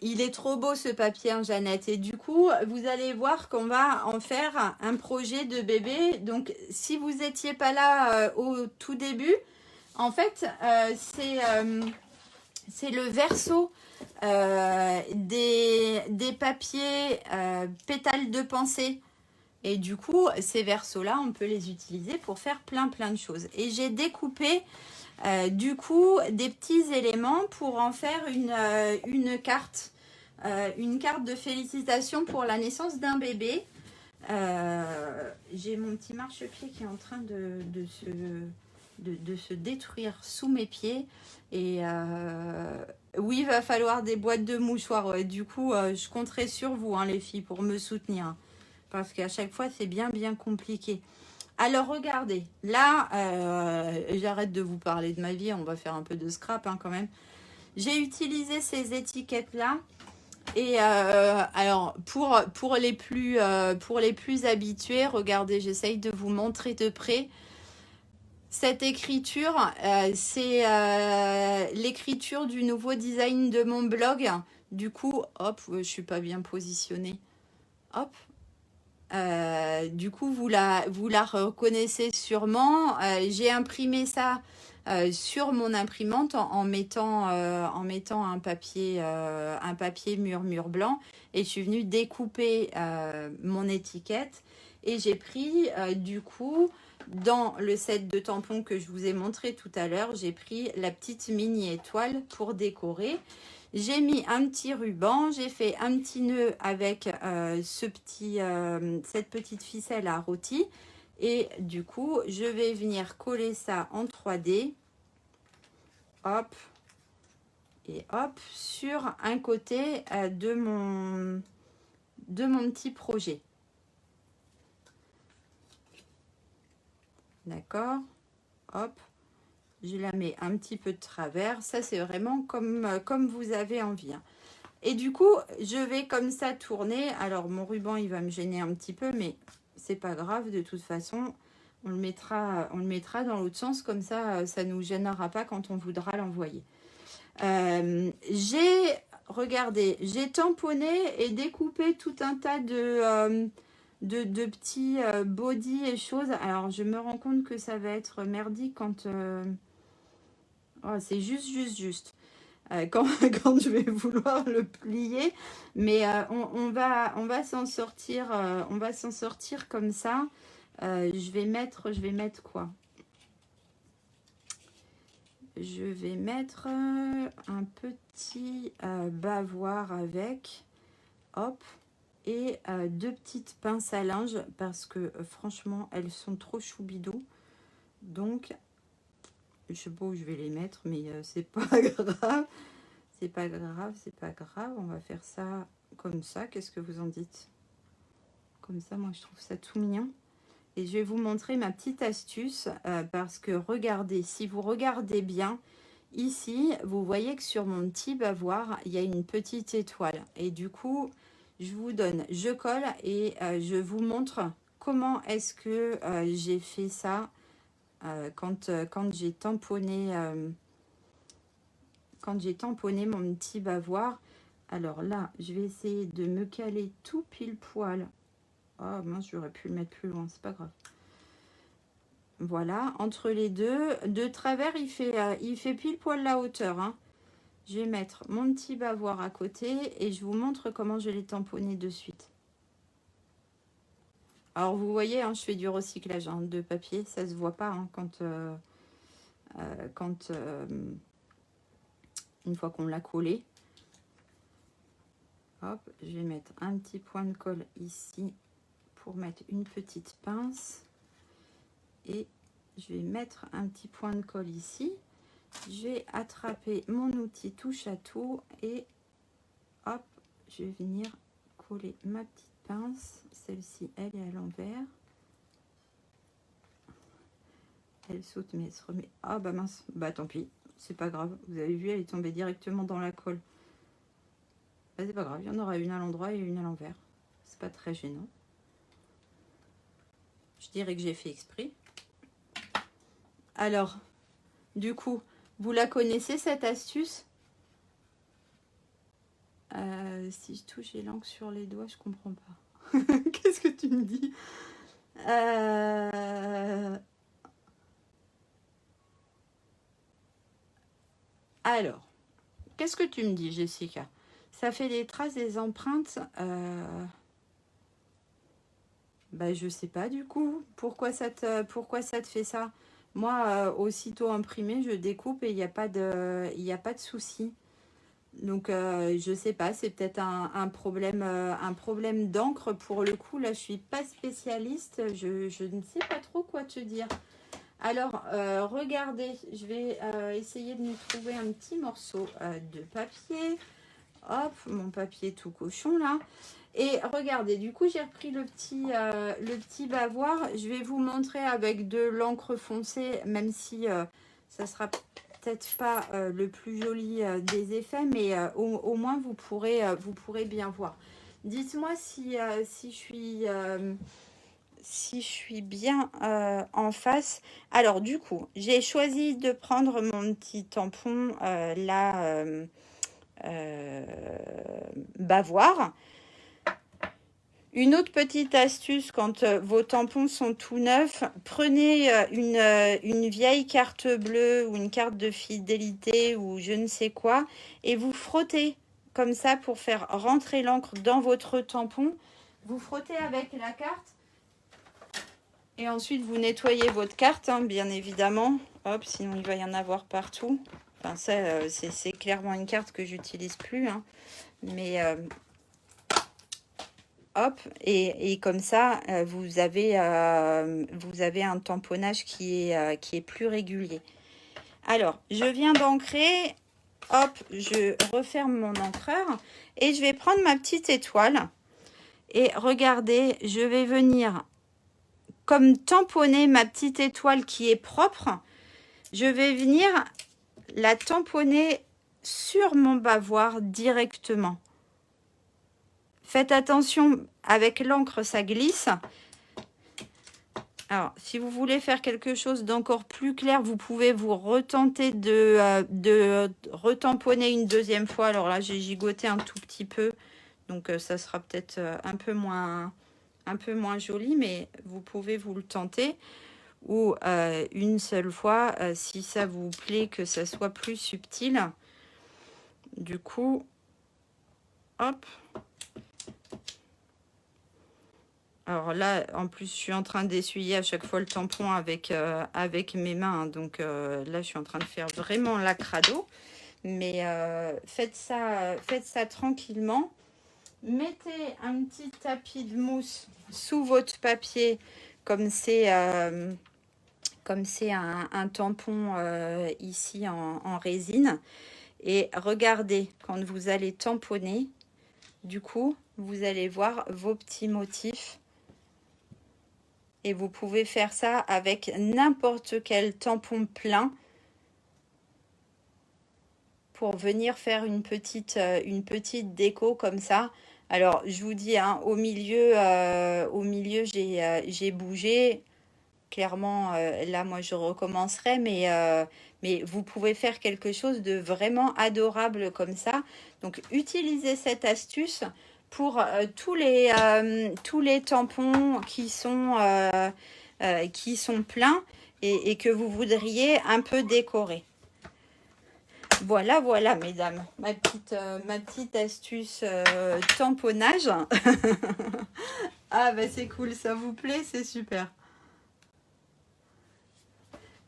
Il est trop beau ce papier, hein, Jeannette. Et du coup, vous allez voir qu'on va en faire un projet de bébé. Donc, si vous n'étiez pas là au tout début, en fait, c'est le verso des papiers pétales de pensée. Et du coup, ces versos-là, on peut les utiliser pour faire plein de choses. Et j'ai découpé, du coup, des petits éléments pour en faire une carte. Une carte de félicitations pour la naissance d'un bébé. J'ai mon petit marchepied qui est en train de se détruire sous mes pieds. Et oui, il va falloir des boîtes de mouchoirs. Ouais. Du coup, je compterai sur vous, hein, les filles, pour me soutenir. Parce qu'à chaque fois, c'est bien compliqué. Alors, regardez. Là, j'arrête de vous parler de ma vie. On va faire un peu de scrap, hein, quand même. J'ai utilisé ces étiquettes-là. Et alors, pour les plus habitués, regardez, j'essaye de vous montrer de près. Cette écriture, c'est l'écriture du nouveau design de mon blog. Du coup, hop, je suis pas bien positionnée. Hop. Du coup, vous la reconnaissez sûrement. J'ai imprimé ça sur mon imprimante en mettant un papier mur blanc. Et je suis venue découper mon étiquette. Et j'ai pris, du coup, dans le set de tampons que je vous ai montré tout à l'heure, j'ai pris la petite mini étoile pour décorer. J'ai mis un petit ruban, j'ai fait un petit nœud avec cette petite ficelle à rôti. Et du coup, je vais venir coller ça en 3D. Hop. Et hop, sur un côté de mon petit projet. D'accord. Hop. Je la mets un petit peu de travers. Ça, c'est vraiment comme vous avez envie, hein. Et du coup, je vais comme ça tourner. Alors, mon ruban, il va me gêner un petit peu, mais c'est pas grave. De toute façon, on le mettra dans l'autre sens. Comme ça, ça ne nous gênera pas quand on voudra l'envoyer. Regardez, j'ai tamponné et découpé tout un tas de petits body et choses. Alors, je me rends compte que ça va être merdique quand... oh, c'est juste. Quand je vais vouloir le plier. Mais on va s'en sortir. On va s'en sortir comme ça. Je vais mettre quoi? Je vais mettre un petit bavoir avec. Hop. et deux petites pinces à linge parce que franchement, elles sont trop choubidou. Donc, je sais pas où je vais les mettre, mais c'est pas grave. C'est pas grave, c'est pas grave. On va faire ça comme ça. Qu'est-ce que vous en dites? Comme ça, moi, je trouve ça tout mignon. Et je vais vous montrer ma petite astuce parce que regardez, si vous regardez bien, ici, vous voyez que sur mon petit bavoir, il y a une petite étoile. Et du coup, je vous donne, je colle et je vous montre comment est-ce que j'ai fait ça quand j'ai tamponné mon petit bavoir. Alors là, je vais essayer de me caler tout pile poil. Oh mince, j'aurais pu le mettre plus loin, c'est pas grave. Voilà, entre les deux. De travers, il fait pile poil la hauteur. Hein. Je vais mettre mon petit bavoir à côté et je vous montre comment je l'ai tamponné de suite. Alors, vous voyez, hein, je fais du recyclage de papier. Ça se voit pas hein, une fois qu'on l'a collé. Hop, je vais mettre un petit point de colle ici pour mettre une petite pince. Et je vais mettre un petit point de colle ici. Je vais attraper mon outil touche à tout et hop, je vais venir coller ma petite pince. Celle-ci, elle est à l'envers. Elle saute, mais elle se remet. Ah bah mince, bah tant pis, c'est pas grave. Vous avez vu, elle est tombée directement dans la colle. Bah, c'est pas grave, il y en aura une à l'endroit et une à l'envers. C'est pas très gênant. Je dirais que j'ai fait exprès. Alors, du coup, vous la connaissez cette astuce? Si je touche les langues sur les doigts, je comprends pas. Qu'est-ce que tu me dis? Alors, qu'est-ce que tu me dis, Jessica? Ça fait les traces des empreintes. Bah, je sais pas du coup. Pourquoi ça te fait ça? Moi, aussitôt imprimé, je découpe et il n'y a pas de souci. Donc, je sais pas, c'est peut-être un problème d'encre pour le coup. Là, je suis pas spécialiste. Je ne sais pas trop quoi te dire. Alors, regardez, je vais essayer de nous trouver un petit morceau de papier. Hop, mon papier tout cochon là. Et regardez, du coup, j'ai repris le petit bavoir. Je vais vous montrer avec de l'encre foncée, même si ça sera peut-être pas le plus joli des effets, mais au moins vous pourrez bien voir. Dites-moi si je suis bien en face. Alors du coup, j'ai choisi de prendre mon petit tampon bavoir. Une autre petite astuce quand vos tampons sont tout neufs, prenez une vieille carte bleue ou une carte de fidélité ou je ne sais quoi et vous frottez comme ça pour faire rentrer l'encre dans votre tampon. Vous frottez avec la carte et ensuite vous nettoyez votre carte, hein, bien évidemment. Hop, sinon il va y en avoir partout. Enfin ça, c'est clairement une carte que j'utilise plus, hein. Mais hop, et comme ça, vous avez un tamponnage qui est plus régulier. Alors, je viens d'ancrer. Hop, je referme mon encreur et je vais prendre ma petite étoile. Et regardez, je vais venir comme tamponner ma petite étoile qui est propre. Je vais venir la tamponner sur mon bavoir directement. Faites attention, avec l'encre, ça glisse. Alors, si vous voulez faire quelque chose d'encore plus clair, vous pouvez vous retenter de retamponner une deuxième fois. Alors là, j'ai gigoté un tout petit peu. Donc, ça sera peut-être un peu moins joli, mais vous pouvez vous le tenter. Ou une seule fois, si ça vous plaît, que ça soit plus subtil. Du coup, hop. Alors là, en plus, je suis en train d'essuyer à chaque fois le tampon avec mes mains. Hein, donc là, je suis en train de faire vraiment la crado. Mais faites ça tranquillement. Mettez un petit tapis de mousse sous votre papier, comme c'est un tampon ici en résine. Et regardez, quand vous allez tamponner, du coup, vous allez voir vos petits motifs. Et vous pouvez faire ça avec n'importe quel tampon plein pour venir faire une petite déco comme ça. Alors, je vous dis, hein, au milieu j'ai bougé. Clairement, là, moi, je recommencerai, mais vous pouvez faire quelque chose de vraiment adorable comme ça. Donc, utilisez cette astuce pour tous les tampons qui sont pleins et que vous voudriez un peu décorer. Voilà, voilà, mesdames, ma petite astuce tamponnage. Ah, bah c'est cool, ça vous plaît, c'est super.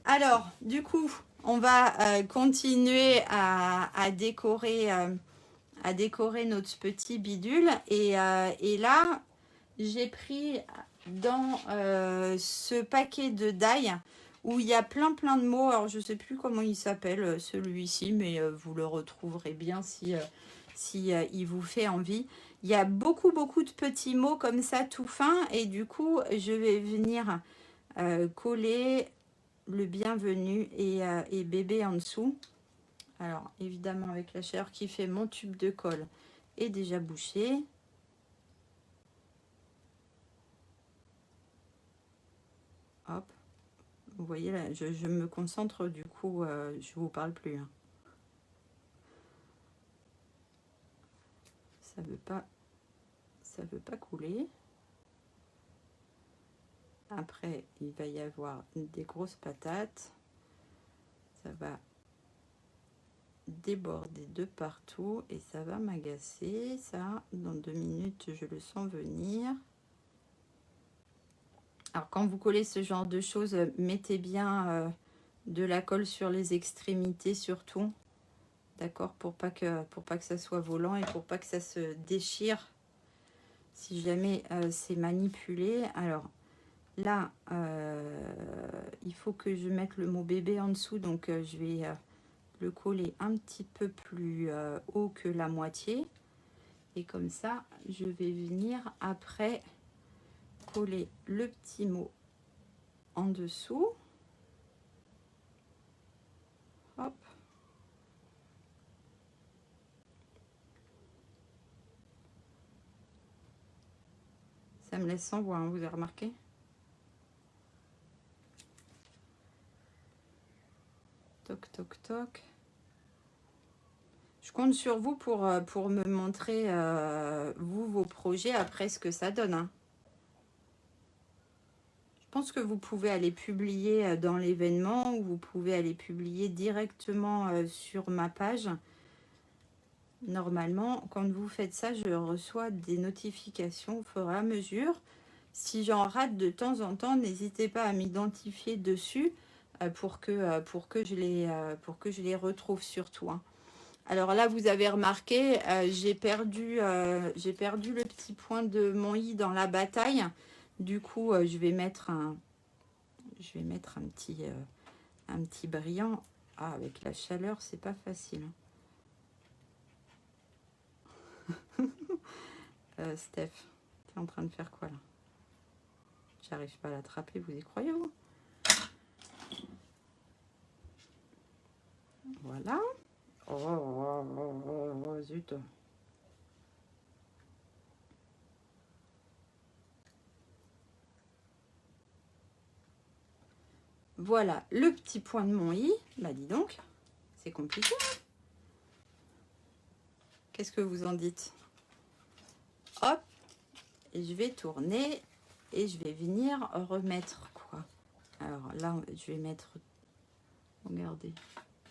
Alors, du coup, on va continuer à décorer notre petit bidule. Et là, j'ai pris dans ce paquet de die où il y a plein de mots. Alors, je ne sais plus comment il s'appelle celui-ci, mais vous le retrouverez bien si il vous fait envie. Il y a beaucoup de petits mots comme ça, tout fins. Et du coup, je vais venir coller le bienvenu et bébé en dessous. Alors, évidemment, avec la chaleur qui fait, mon tube de colle est déjà bouché. Hop. Vous voyez, là, je me concentre, du coup, je vous parle plus. Hein. Ça veut pas couler. Après, il va y avoir des grosses patates. Ça va déborder de partout et ça va m'agacer. Ça, dans 2 minutes, je le sens venir. Alors, quand vous collez ce genre de choses, mettez bien de la colle sur les extrémités surtout. D'accord, pour pas que ça soit volant et pour pas que ça se déchire si jamais c'est manipulé. Alors, là, il faut que je mette le mot bébé en dessous. Donc, je vais le coller un petit peu plus haut que la moitié. Et comme ça, je vais venir après coller le petit mot en dessous. Hop. Ça me laisse sans voix, hein, vous avez remarqué? Toc, toc, toc. Je compte sur vous pour me montrer, vos projets après ce que ça donne. Hein. Je pense que vous pouvez aller publier dans l'événement ou vous pouvez aller publier directement sur ma page. Normalement, quand vous faites ça, je reçois des notifications au fur et à mesure. Si j'en rate de temps en temps, n'hésitez pas à m'identifier dessus pour que je les retrouve surtout. Hein. Alors là, vous avez remarqué, j'ai perdu le petit point de mon i dans la bataille. Du coup, je vais mettre un petit brillant. Ah, avec la chaleur, c'est pas facile. Steph, t'es en train de faire quoi là? J'arrive pas à l'attraper, vous y croyez vous? Voilà. Oh, zut. Voilà le petit point de mon i. Bah dis donc, c'est compliqué. Qu'est-ce que vous en dites? Hop, et je vais tourner et je vais venir remettre quoi? Alors là, je vais mettre, regardez,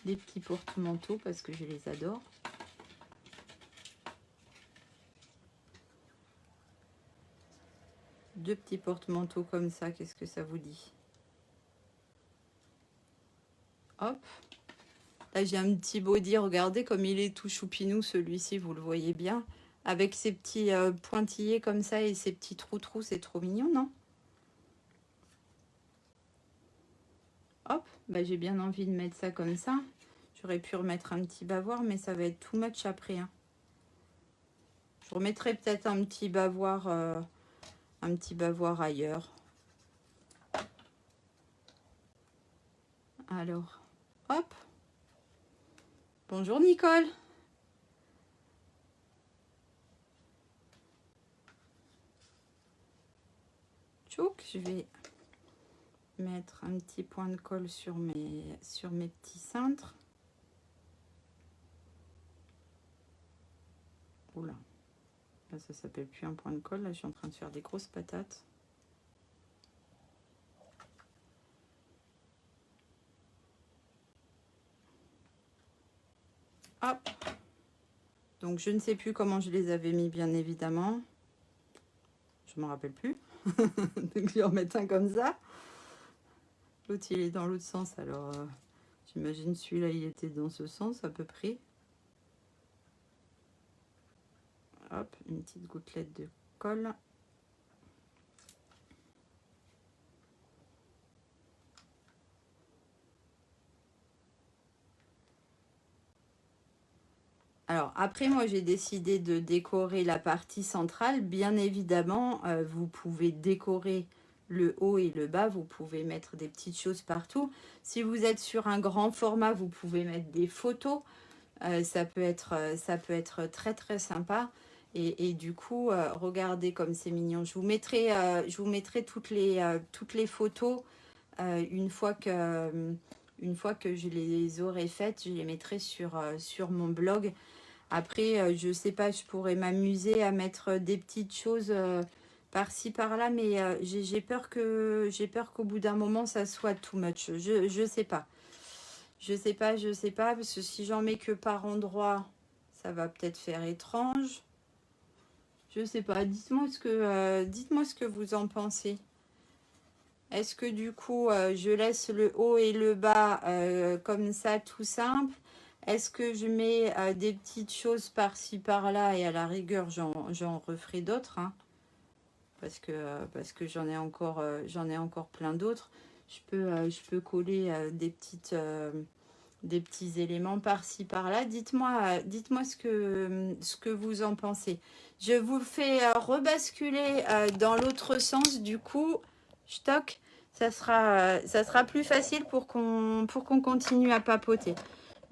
des petits porte-manteaux parce que je les adore. Deux petits porte-manteaux comme ça, qu'est-ce que ça vous dit? Hop. Là, j'ai un petit body, regardez comme il est tout choupinou, celui-ci, vous le voyez bien. Avec ses petits pointillés comme ça et ses petits trous-trous, c'est trop mignon, non? Hop, bah, j'ai bien envie de mettre ça comme ça. J'aurais pu remettre un petit bavoir, mais ça va être too much après. Hein. Je remettrai peut-être un petit bavoir ailleurs. Alors, hop. Bonjour Nicole. Tchouk, je vais mettre un petit point de colle sur mes petits cintres. Oula, là ça s'appelle plus un point de colle, là je suis en train de faire des grosses patates. Hop. Donc je ne sais plus comment je les avais mis, bien évidemment. Je m'en rappelle plus. Donc je vais en mettre un comme ça. L'autre il est dans l'autre sens, alors j'imagine celui-là il était dans ce sens à peu près. Hop, une petite gouttelette de colle. Alors après moi j'ai décidé de décorer la partie centrale. Bien évidemment vous pouvez décorer le haut et le bas, vous pouvez mettre des petites choses partout. Si vous êtes sur un grand format, vous pouvez mettre des photos. Ça peut être très très sympa. Et du coup, regardez comme c'est mignon. Je vous mettrai toutes les photos une fois que je les aurai faites. Je les mettrai sur mon blog. Après, je sais pas, je pourrais m'amuser à mettre des petites choses par-ci par-là, mais j'ai peur qu'au bout d'un moment ça soit too much. Je sais pas. Je sais pas, parce que si j'en mets que par endroit, ça va peut-être faire étrange. Je sais pas. Dites-moi ce que vous en pensez. Est-ce que du coup, je laisse le haut et le bas comme ça, tout simple? Est-ce que je mets des petites choses par-ci, par-là, et à la rigueur, j'en referai d'autres, hein, parce que j'en ai encore plein d'autres. Je peux coller des petits éléments par-ci, par-là. Dites-moi ce que vous en pensez. Je vous fais rebasculer dans l'autre sens, du coup, stock. Ça sera plus facile pour qu'on continue à papoter.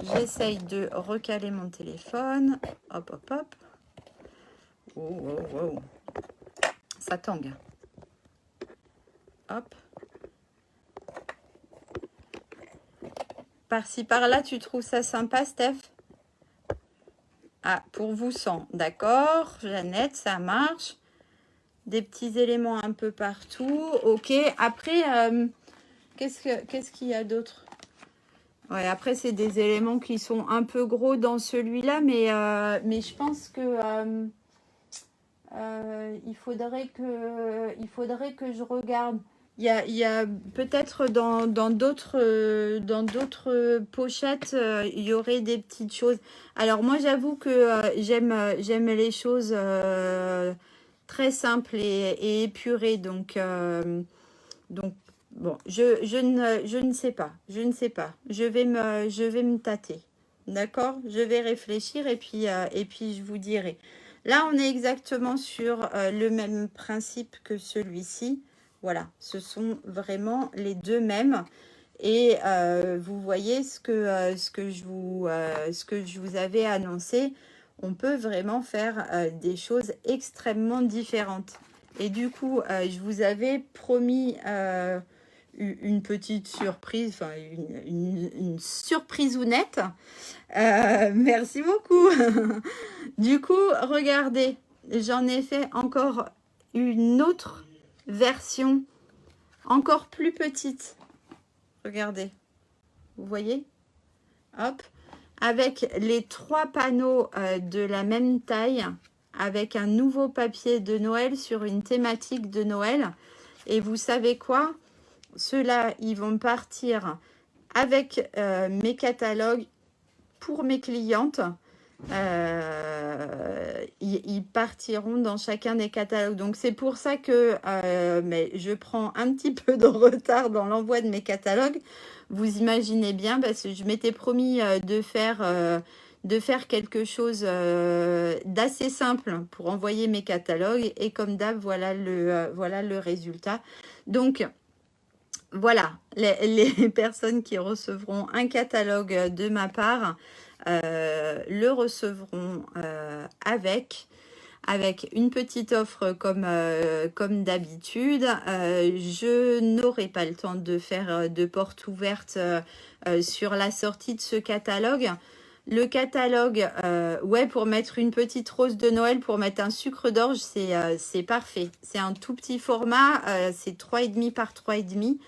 J'essaye de recaler mon téléphone. Hop, hop, hop. Oh, oh, oh. Ça tangue. Hop. Par-ci, par-là, tu trouves ça sympa, Steph? Ah, pour vous, 100. D'accord. Jeannette, ça marche. Des petits éléments un peu partout. Ok. Après, qu'est-ce qu'il y a d'autre? Ouais, après, c'est des éléments qui sont un peu gros dans celui-là, mais je pense que il faudrait que je regarde. Il y a peut-être dans d'autres pochettes, il y aurait des petites choses. Alors moi, j'avoue que j'aime les choses très simples et épurées. Donc bon, je ne sais pas. Je ne sais pas. Je vais me tâter. D'accord? Je vais réfléchir et puis je vous dirai. Là, on est exactement sur le même principe que celui-ci. Voilà, ce sont vraiment les deux mêmes. Et vous voyez ce que je vous avais annoncé. On peut vraiment faire des choses extrêmement différentes. Et du coup, je vous avais promis une petite surprise, enfin une surprisounette. Merci beaucoup. Du coup, regardez, j'en ai fait encore une autre version, encore plus petite. Regardez, vous voyez? Hop, avec les 3 panneaux de la même taille, avec un nouveau papier de Noël sur une thématique de Noël. Et vous savez quoi? Ceux-là, ils vont partir avec mes catalogues pour mes clientes. Ils partiront dans chacun des catalogues. Donc c'est pour ça que mais je prends un petit peu de retard dans l'envoi de mes catalogues. Vous imaginez bien, parce que je m'étais promis de faire quelque chose d'assez simple pour envoyer mes catalogues. Et comme d'hab, voilà le résultat. Donc voilà, les personnes qui recevront un catalogue de ma part le recevront avec une petite offre comme d'habitude. Je n'aurai pas le temps de faire de porte ouverte sur la sortie de ce catalogue. Le catalogue, ouais, pour mettre une petite rose de Noël, pour mettre un sucre d'orge, c'est parfait. C'est un tout petit format, c'est 3,5 par 3,5.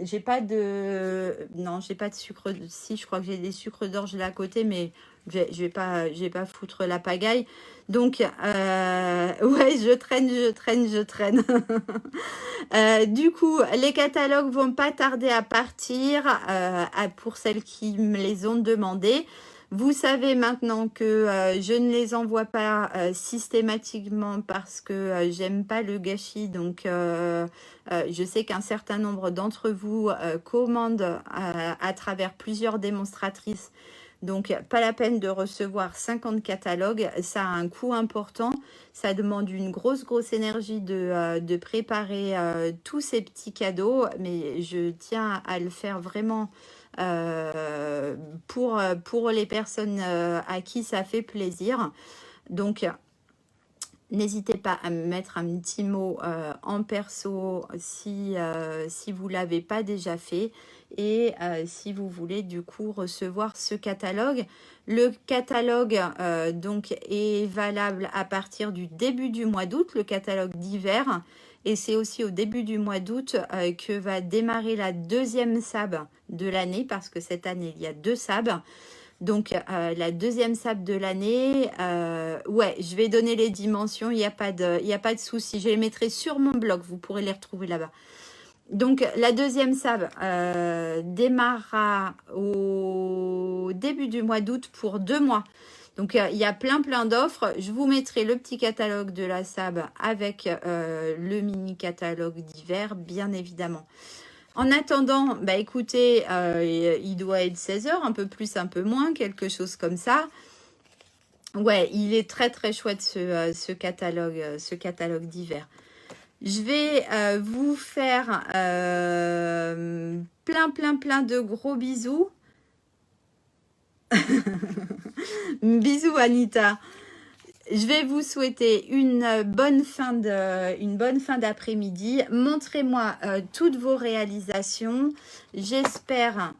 J'ai pas de... Non, j'ai pas de sucre... Si, je crois que j'ai des sucres d'orge là à côté, mais je vais pas foutre la pagaille. Donc, ouais, je traîne. Du coup, les catalogues vont pas tarder à partir pour celles qui me les ont demandé. Vous savez maintenant que je ne les envoie pas systématiquement parce que j'aime pas le gâchis. Donc, je sais qu'un certain nombre d'entre vous commandent à travers plusieurs démonstratrices. Donc, pas la peine de recevoir 50 catalogues. Ça a un coût important. Ça demande une grosse énergie de préparer tous ces petits cadeaux. Mais je tiens à le faire vraiment pour les personnes à qui ça fait plaisir. Donc, n'hésitez pas à me mettre un petit mot en perso si vous ne l'avez pas déjà fait et si vous voulez du coup recevoir ce catalogue. Le catalogue donc est valable à partir du début du mois d'août, le catalogue d'hiver. Et c'est aussi au début du mois d'août que va démarrer la deuxième SAB de l'année, parce que cette année, il y a 2 SAB. Donc, la deuxième SAB de l'année, ouais, je vais donner les dimensions, il n'y a pas de souci. Je les mettrai sur mon blog, vous pourrez les retrouver là-bas. Donc, la deuxième SAB démarrera au début du mois d'août pour 2 mois. Donc, il y a plein d'offres. Je vous mettrai le petit catalogue de la SAB avec le mini catalogue d'hiver, bien évidemment. En attendant, bah écoutez, il doit être 16 h, un peu plus, un peu moins, quelque chose comme ça. Ouais, il est très chouette ce catalogue d'hiver. Je vais vous faire plein de gros bisous. Bisous Anita. Je vais vous souhaiter une bonne fin d'après-midi. Montrez-moi toutes vos réalisations. J'espère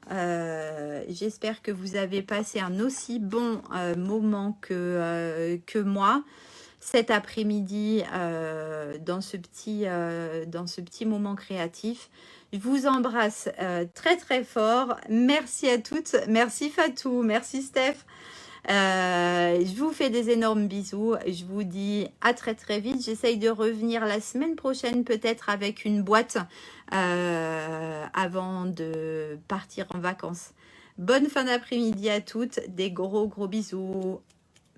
que vous avez passé un aussi bon moment que moi cet après-midi dans ce petit moment créatif. Je vous embrasse très fort. Merci à toutes. Merci Fatou. Merci Steph. Je vous fais des énormes bisous. Je vous dis à très vite. J'essaye de revenir la semaine prochaine peut-être avec une boîte avant de partir en vacances. Bonne fin d'après-midi à toutes. Des gros bisous.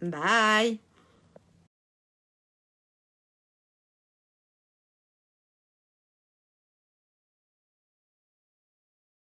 Bye.